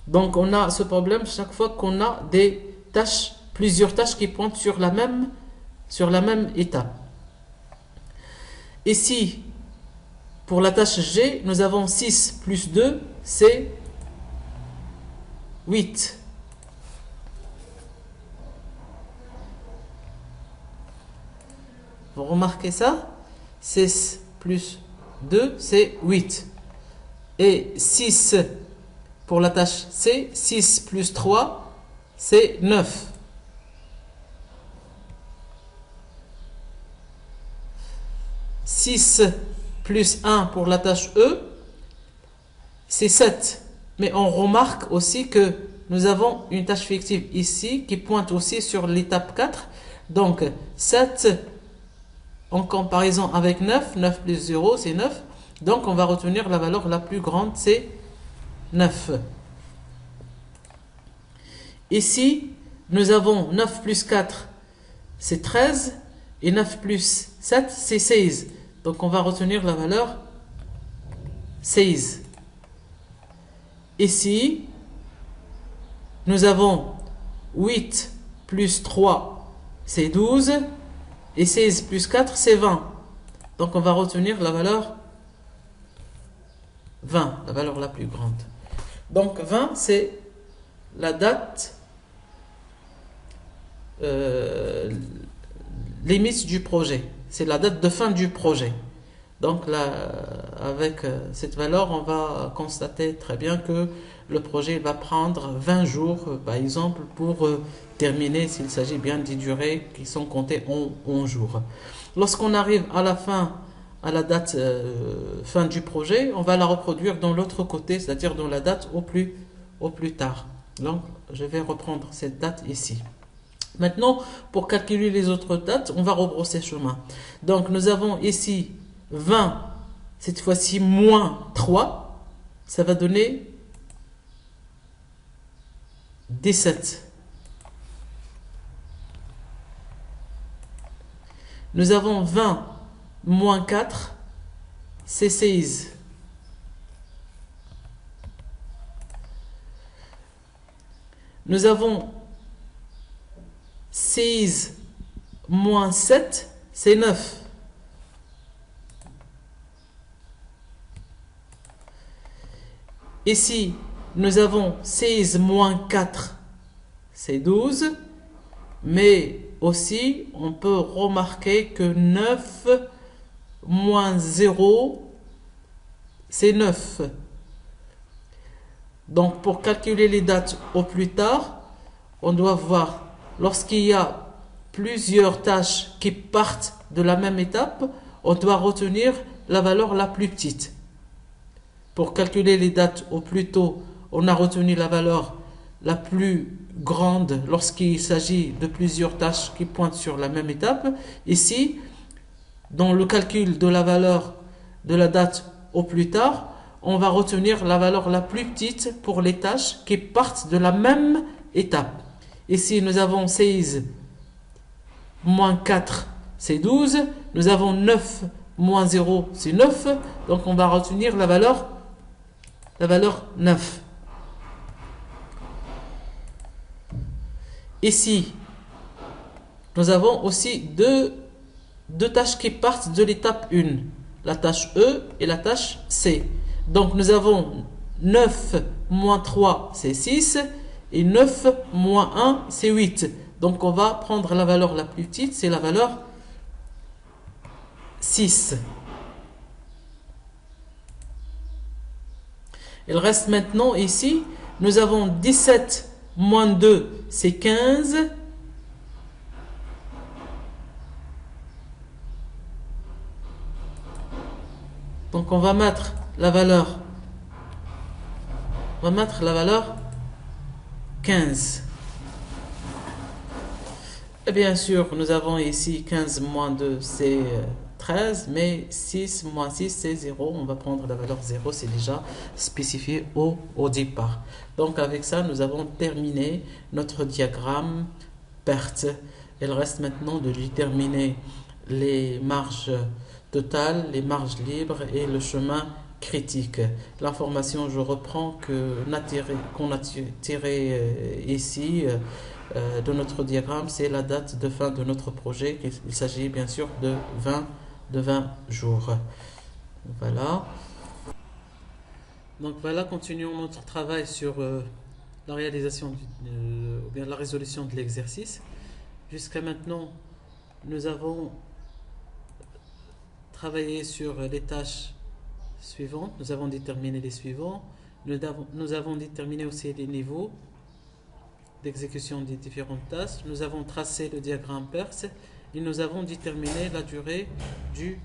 Donc on a ce problème chaque fois qu'on a des tâches, plusieurs tâches qui pointent sur la même étape. Ici, pour la tâche G, nous avons 6 plus 2 c'est 8. Vous remarquez ça? 6 plus 2, c'est 8. Et 6 pour la tâche C, 6 plus 3, c'est 9. « 6 plus 1 pour la tâche E, c'est 7. Mais on remarque aussi que nous avons une tâche fictive ici qui pointe aussi sur l'étape 4. Donc 7 en comparaison avec 9, 9 plus 0 c'est 9. Donc on va retenir la valeur la plus grande, c'est 9. Ici, nous avons 9 plus 4, c'est 13. Et 9 plus 7, c'est 16. Donc on va retenir la valeur 16. Ici, nous avons 8 plus 3, c'est 12. Et 16 plus 4, c'est 20. Donc on va retenir la valeur 20, la valeur la plus grande. Donc 20, c'est la date limite du projet. C'est la date de fin du projet. Donc là, avec cette valeur, on va constater très bien que le projet va prendre 20 jours, par exemple, pour terminer, s'il s'agit bien des durées qui sont comptées en jours. Lorsqu'on arrive à la fin, à la date fin du projet, on va la reproduire dans l'autre côté, c'est-à-dire dans la date au plus tard. Donc, je vais reprendre cette date ici. Maintenant, pour calculer les autres dates, on va rebrosser chemin. Donc, nous avons ici 20, cette fois-ci moins 3, ça va donner 17. Nous avons 20 moins 4, c'est 16. Nous avons 16 moins 7, c'est 9. Ici, nous avons 6 moins 4, c'est 12. Mais aussi, on peut remarquer que 9 moins 0, c'est 9. Donc, pour calculer les dates au plus tard, on doit voir, lorsqu'il y a plusieurs tâches qui partent de la même étape, on doit retenir la valeur la plus petite. Pour calculer les dates au plus tôt, on a retenu la valeur la plus grande lorsqu'il s'agit de plusieurs tâches qui pointent sur la même étape. Ici, dans le calcul de la valeur de la date au plus tard, on va retenir la valeur la plus petite pour les tâches qui partent de la même étape. Ici, nous avons 16 moins 4, c'est 12. Nous avons 9 moins 0, c'est 9. Donc, on va retenir la valeur 9. Ici, nous avons aussi deux tâches qui partent de l'étape 1. La tâche E et la tâche C. Donc, nous avons 9 moins 3, c'est 6. Et 9 moins 1, c'est 8. Donc, on va prendre la valeur la plus petite, c'est la valeur 6. Il reste maintenant ici, nous avons 17 moins 2, c'est 15. Donc on va mettre la valeur 15. Et bien sûr, nous avons ici 15 moins 2, c'est 13, mais 6 moins 6, c'est 0. On va prendre la valeur 0, c'est déjà spécifié au départ. Donc avec ça, nous avons terminé notre diagramme perte. Il reste maintenant de déterminer les marges totales, les marges libres et le chemin critique. L'information, je reprends, qu'on a tiré ici de notre diagramme, c'est la date de fin de notre projet. Il s'agit bien sûr de 20 jours. Voilà. Donc voilà, continuons notre travail sur la réalisation ou bien la résolution de l'exercice. Jusqu'à maintenant, nous avons travaillé sur les tâches suivantes. Nous avons déterminé les suivants. Nous avons déterminé aussi les niveaux d'exécution des différentes tâches. Nous avons tracé le diagramme PERS et nous avons déterminé la durée du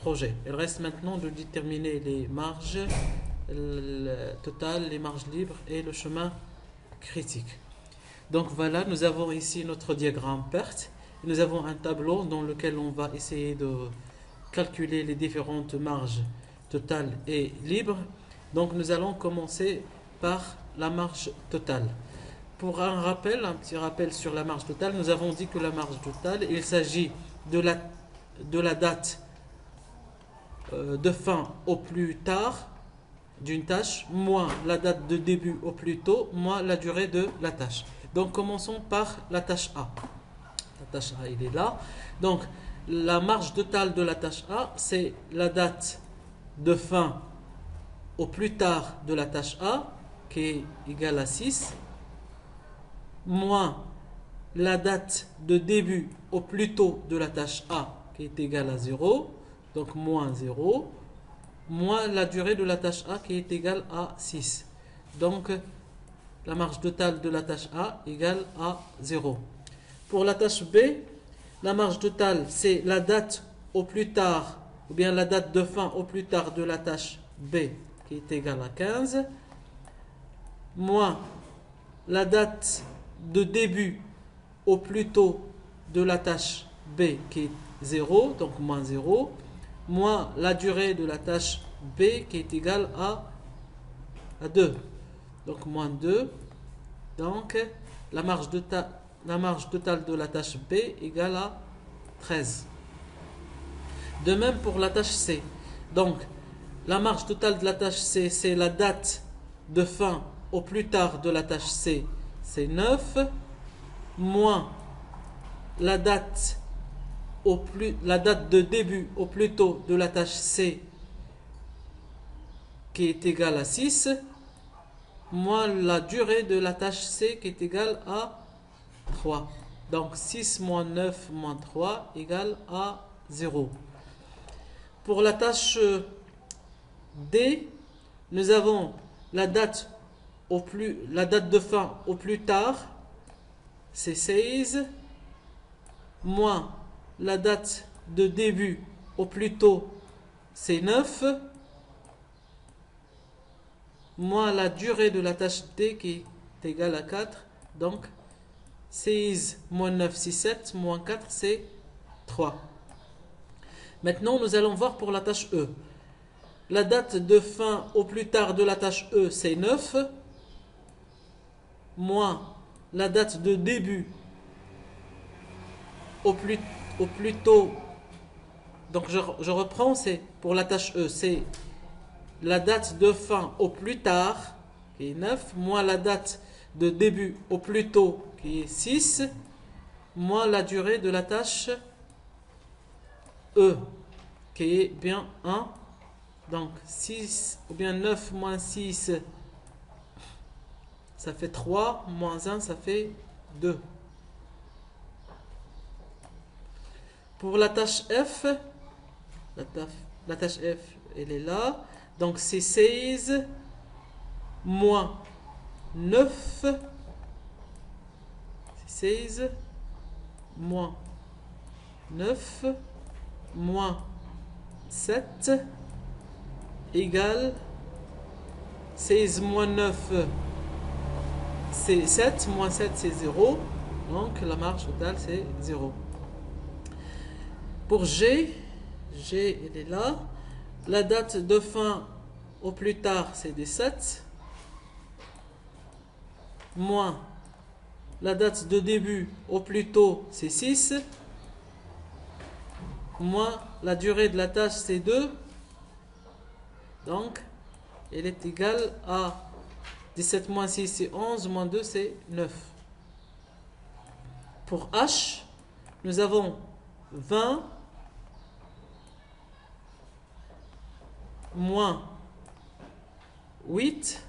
projet. Il reste maintenant de déterminer les marges totales, les marges libres et le chemin critique. Donc voilà, nous avons ici notre diagramme PERT. Nous avons un tableau dans lequel on va essayer de calculer les différentes marges totales et libres. Donc nous allons commencer par la marge totale. Pour un petit rappel sur la marge totale, nous avons dit que la marge totale, il s'agit de la date de fin au plus tard d'une tâche, moins la date de début au plus tôt, moins la durée de la tâche. Donc commençons par la tâche A. La tâche A, il est là. Donc la marge totale de la tâche A, c'est la date de fin au plus tard de la tâche A, qui est égale à 6, moins la date de début au plus tôt de la tâche A, qui est égale à 0, donc moins 0, moins la durée de la tâche A, qui est égale à 6. Donc la marge totale de la tâche A égale à 0. Pour la tâche B, la marge totale, c'est la date au plus tard, ou bien la date de fin au plus tard de la tâche B, qui est égale à 15, moins la date de début au plus tôt de la tâche B, qui est 0, donc moins 0, moins la durée de la tâche B, qui est égale à 2, donc moins 2. Donc la marge totale de la tâche B égale à 13. De même pour la tâche C. Donc la marge totale de la tâche C, c'est la date de fin au plus tard de la tâche C, c'est 9, moins la date de début au plus tôt de la tâche C, qui est égale à 6, moins la durée de la tâche C qui est égale à 3. Donc 6 moins 9 moins 3 égale à 0. Pour la tâche D, nous avons la date de fin au plus tard, c'est 16, moins la date de début au plus tôt, c'est 9, moins la durée de la tâche D qui est égale à 4. Donc 16 moins 9, c'est 7, moins 4, c'est 3. Maintenant, nous allons voir pour la tâche E. La date de fin au plus tard de la tâche E, c'est 9, moins la date de début au plus tôt. Donc je reprends, c'est pour la tâche E, c'est la date de fin au plus tard, qui est 9, moins la date de début au plus tôt, qui est 6, moins la durée de la tâche E, qui est bien 1. Donc 6 ou bien 9 moins 6, ça fait 3, moins 1, ça fait 2. Pour la tâche F, la tâche F, elle est là. Donc c'est 16 moins 9. C'est 16 moins 9 moins 7 égale 16 moins 9, c'est 7, moins 7 c'est 0. Donc la marge totale c'est 0. Pour G, elle est là. La date de fin au plus tard c'est 17, moins la date de début au plus tôt c'est 6, moins la durée de la tâche c'est 2. Donc elle est égale à 17 moins 6 c'est 11, moins 2 c'est 9. Pour H, nous avons 20 moins 8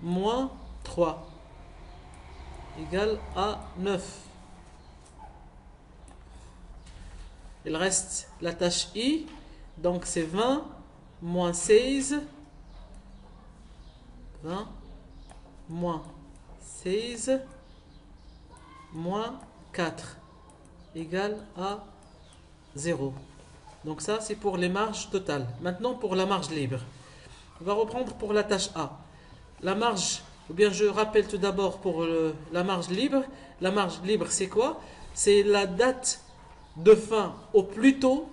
moins 3 égale à 9. Il reste la tâche I, donc c'est 20 moins 16, 20 moins 16 moins 4 égale à 0. Donc ça c'est pour les marges totales. Maintenant pour la marge libre. On va reprendre pour la tâche A. La marge, ou bien je rappelle tout d'abord pour la marge libre. La marge libre c'est quoi? C'est la date de fin au plus tôt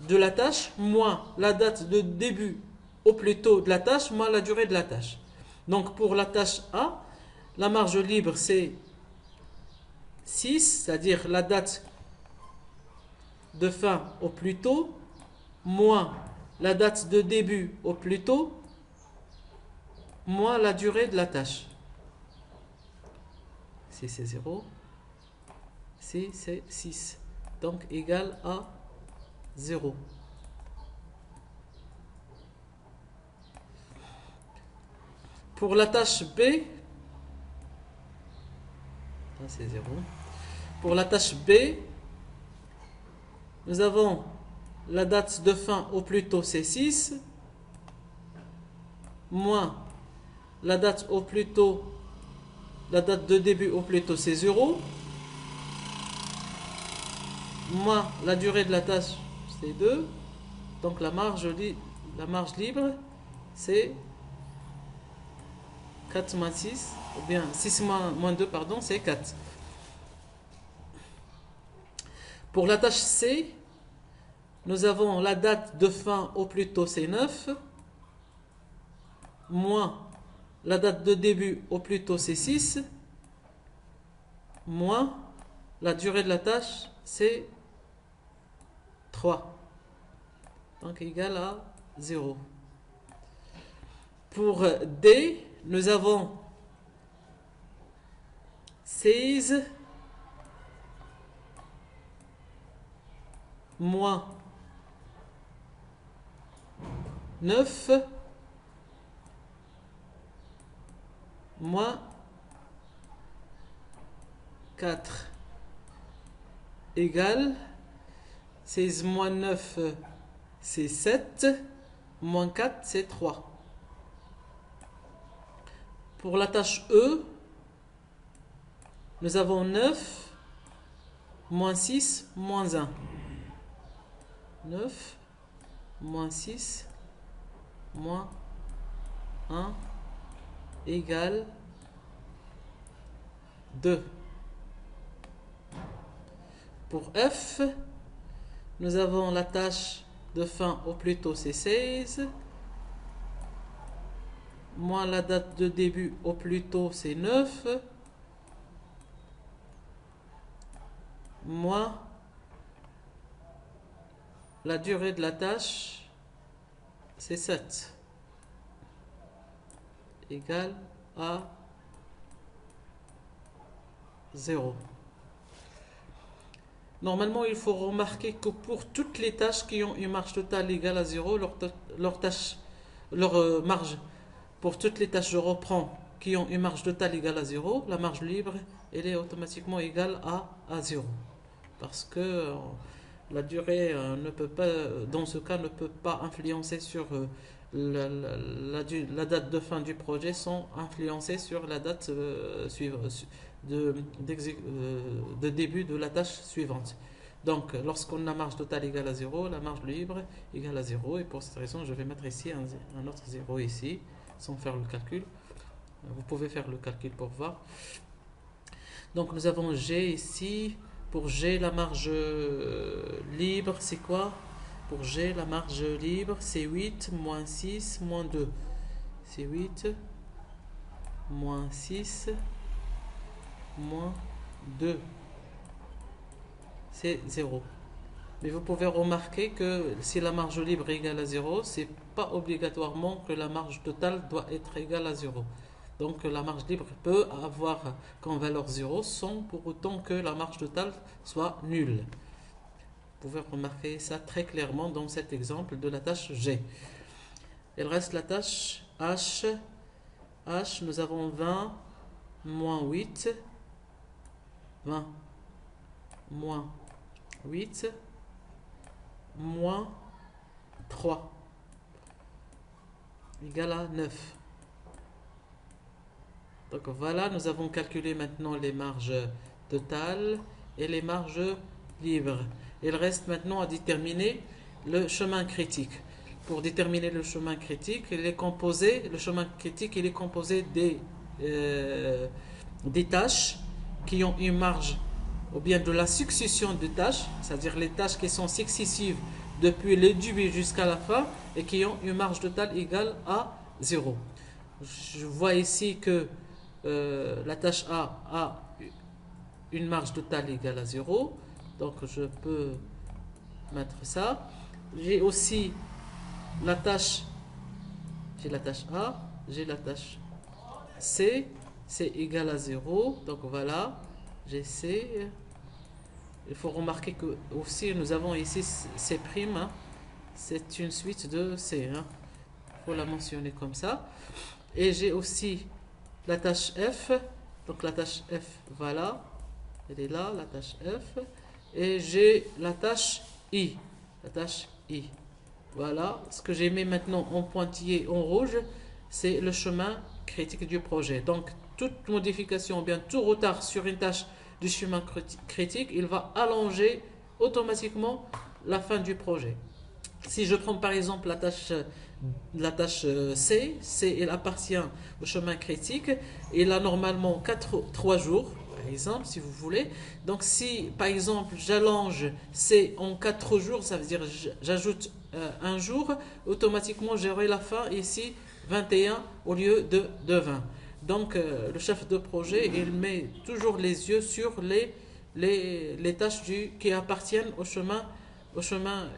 de la tâche moins la date de début au plus tôt de la tâche moins la durée de la tâche. Donc pour la tâche A, la marge libre c'est 6, c'est-à-dire la date de fin au plus tôt moins la date de début au plus tôt moins la durée de la tâche. Si c'est 0, si c'est 6. Donc égal à 0. Pour la tâche B, ça c'est 0. Pour la tâche B, nous avons la date de fin au plus tôt c'est 6, moins la date au plus tôt, la date de début au plus tôt c'est 0, moins la durée de la tâche c'est 2. Donc la marge libre c'est 4 moins 6, ou bien 6 moins 2, pardon, c'est 4. Pour la tâche C, nous avons la date de fin au plus tôt c'est 9, moins la date de début au plus tôt c'est 6, moins la durée de la tâche c'est 3. Donc égal à 0. Pour D, nous avons 16 moins 9 moins 4 égale 16 moins 9, c'est 7, moins 4, c'est 3. Pour la tâche E, nous avons 9, moins 6, moins 1. 9, moins 6, moins 1 égale 2. Pour F, nous avons la tâche de fin au plus tôt, c'est 16. Moins la date de début au plus tôt, c'est 9. Moins la durée de la tâche, c'est 7. Égale à 0. Normalement, il faut remarquer que pour toutes les tâches qui ont une marge totale égale à 0, leur marge, pour toutes les tâches, je reprends, qui ont une marge totale égale à 0, la marge libre, elle est automatiquement égale à 0. Parce que la durée ne peut pas, dans ce cas, ne peut pas influencer sur la date de fin du projet sans influencer sur la date suivante de début de la tâche suivante. Donc, lorsqu'on a marge totale égale à 0, la marge libre égale à 0. Et pour cette raison, je vais mettre ici un autre 0 ici, sans faire le calcul. Vous pouvez faire le calcul pour voir. Donc, nous avons G ici. Pour G, la marge libre, c'est quoi? Pour G, la marge libre, c'est 8, moins 6, moins 2. C'est 8, moins 6, moins 2. C'est 0. Mais vous pouvez remarquer que si la marge libre est égale à 0, c'est pas obligatoirement que la marge totale doit être égale à 0. Donc la marge libre peut avoir comme valeur 0 sans pour autant que la marge totale soit nulle. Vous pouvez remarquer ça très clairement dans cet exemple de la tâche G. Il reste la tâche H. H, nous avons 20 moins 8. 20 moins 8 moins 3 égale à 9. Donc voilà, nous avons calculé maintenant les marges totales et les marges libres. Il reste maintenant à déterminer le chemin critique. Pour déterminer le chemin critique, le chemin critique il est composé des tâches qui ont une marge, ou bien de la succession de tâches, c'est-à-dire les tâches qui sont successives depuis le début jusqu'à la fin et qui ont une marge totale égale à 0. Je vois ici que la tâche A une marge totale égale à 0. Donc je peux mettre ça. J'ai aussi la tâche, j'ai la tâche A, j'ai la tâche C, c'est égal à 0. Donc voilà, j'ai C. Il faut remarquer que aussi nous avons ici C', hein. C'est une suite de C. Il faut la mentionner comme ça. Et j'ai aussi la tâche F. Donc la tâche F, voilà. Elle est là, la tâche F. Et j'ai la tâche I. La tâche I. Voilà. Ce que j'ai mis maintenant en pointillé en rouge, c'est le chemin critique du projet. Donc, toute modification ou bien tout retard sur une tâche du chemin critique, il va allonger automatiquement la fin du projet. Si je prends par exemple la tâche C, elle appartient au chemin critique. Il a normalement 3 jours, par exemple, si vous voulez. Donc si par exemple j'allonge C en 4 jours, ça veut dire j'ajoute un jour, automatiquement j'aurai la fin ici 21 au lieu de 20. Donc le chef de projet, il met toujours les yeux sur les tâches qui appartiennent au chemin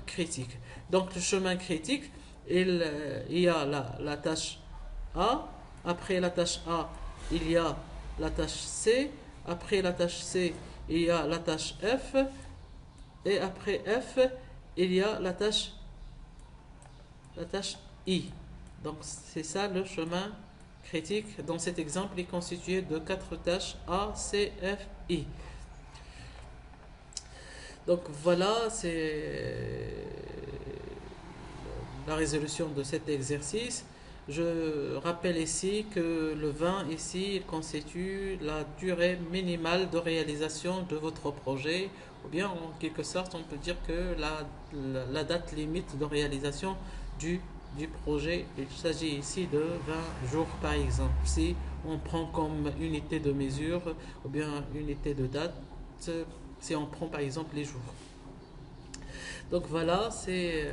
critique. Donc le chemin critique, il y a la tâche A. Après la tâche A, il y a la tâche C. Après la tâche C, il y a la tâche F. Et après F, il y a la tâche I. Donc c'est ça le chemin critique, dans cet exemple, est constitué de 4 tâches A, C, F, I. Donc voilà, c'est la résolution de cet exercice. Je rappelle ici que le 20 ici il constitue la durée minimale de réalisation de votre projet, ou bien en quelque sorte on peut dire que la date limite de réalisation du, du projet. Il s'agit ici de 20 jours par exemple. Si on prend comme unité de mesure ou bien unité de date, si on prend par exemple les jours. Donc voilà, c'est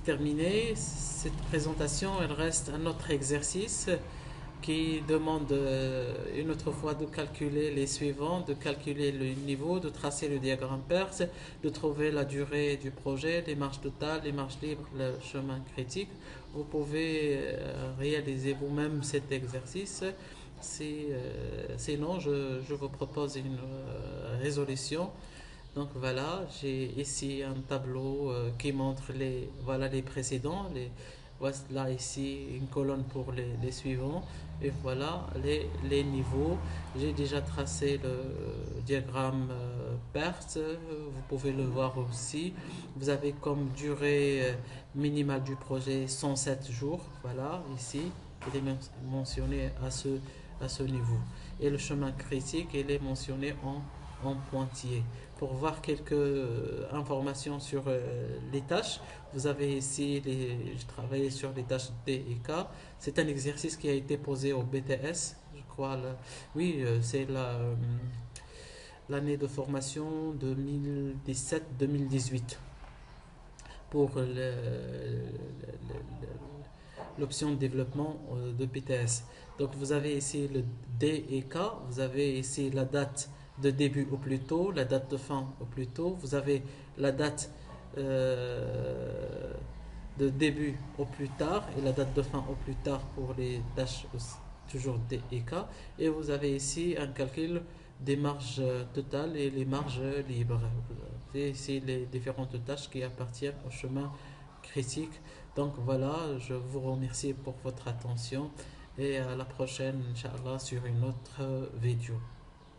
terminé. Cette présentation, elle reste un autre exercice qui demande une autre fois de calculer les suivants, de calculer le niveau, de tracer le diagramme PERS, de trouver la durée du projet, les marges totales, les marges libres, le chemin critique. Vous pouvez réaliser vous-même cet exercice. Sinon, je vous propose une résolution. Donc voilà, j'ai ici un tableau qui montre voilà, les précédents. Voilà ici une colonne pour les suivants. Et voilà les niveaux. J'ai déjà tracé le diagramme PERT. Vous pouvez le voir aussi. Vous avez comme durée minimale du projet 107 jours. Voilà, ici. Il est mentionné à ce niveau. Et le chemin critique, il est mentionné en pointillé. Pour voir quelques informations sur les tâches, vous avez ici, je travaille sur les tâches D et K. C'est un exercice qui a été posé au BTS, je crois. Oui, c'est l'année de formation 2017-2018 pour l'option de développement de BTS. Donc vous avez ici le D et K, vous avez ici la date de début au plus tôt, la date de fin au plus tôt, vous avez la date de début au plus tard et la date de fin au plus tard pour les tâches toujours D et K, et vous avez ici un calcul des marges totales et les marges libres. C'est ici les différentes tâches qui appartiennent au chemin critique. Donc voilà, je vous remercie pour votre attention et à la prochaine, Inch'Allah, sur une autre vidéo.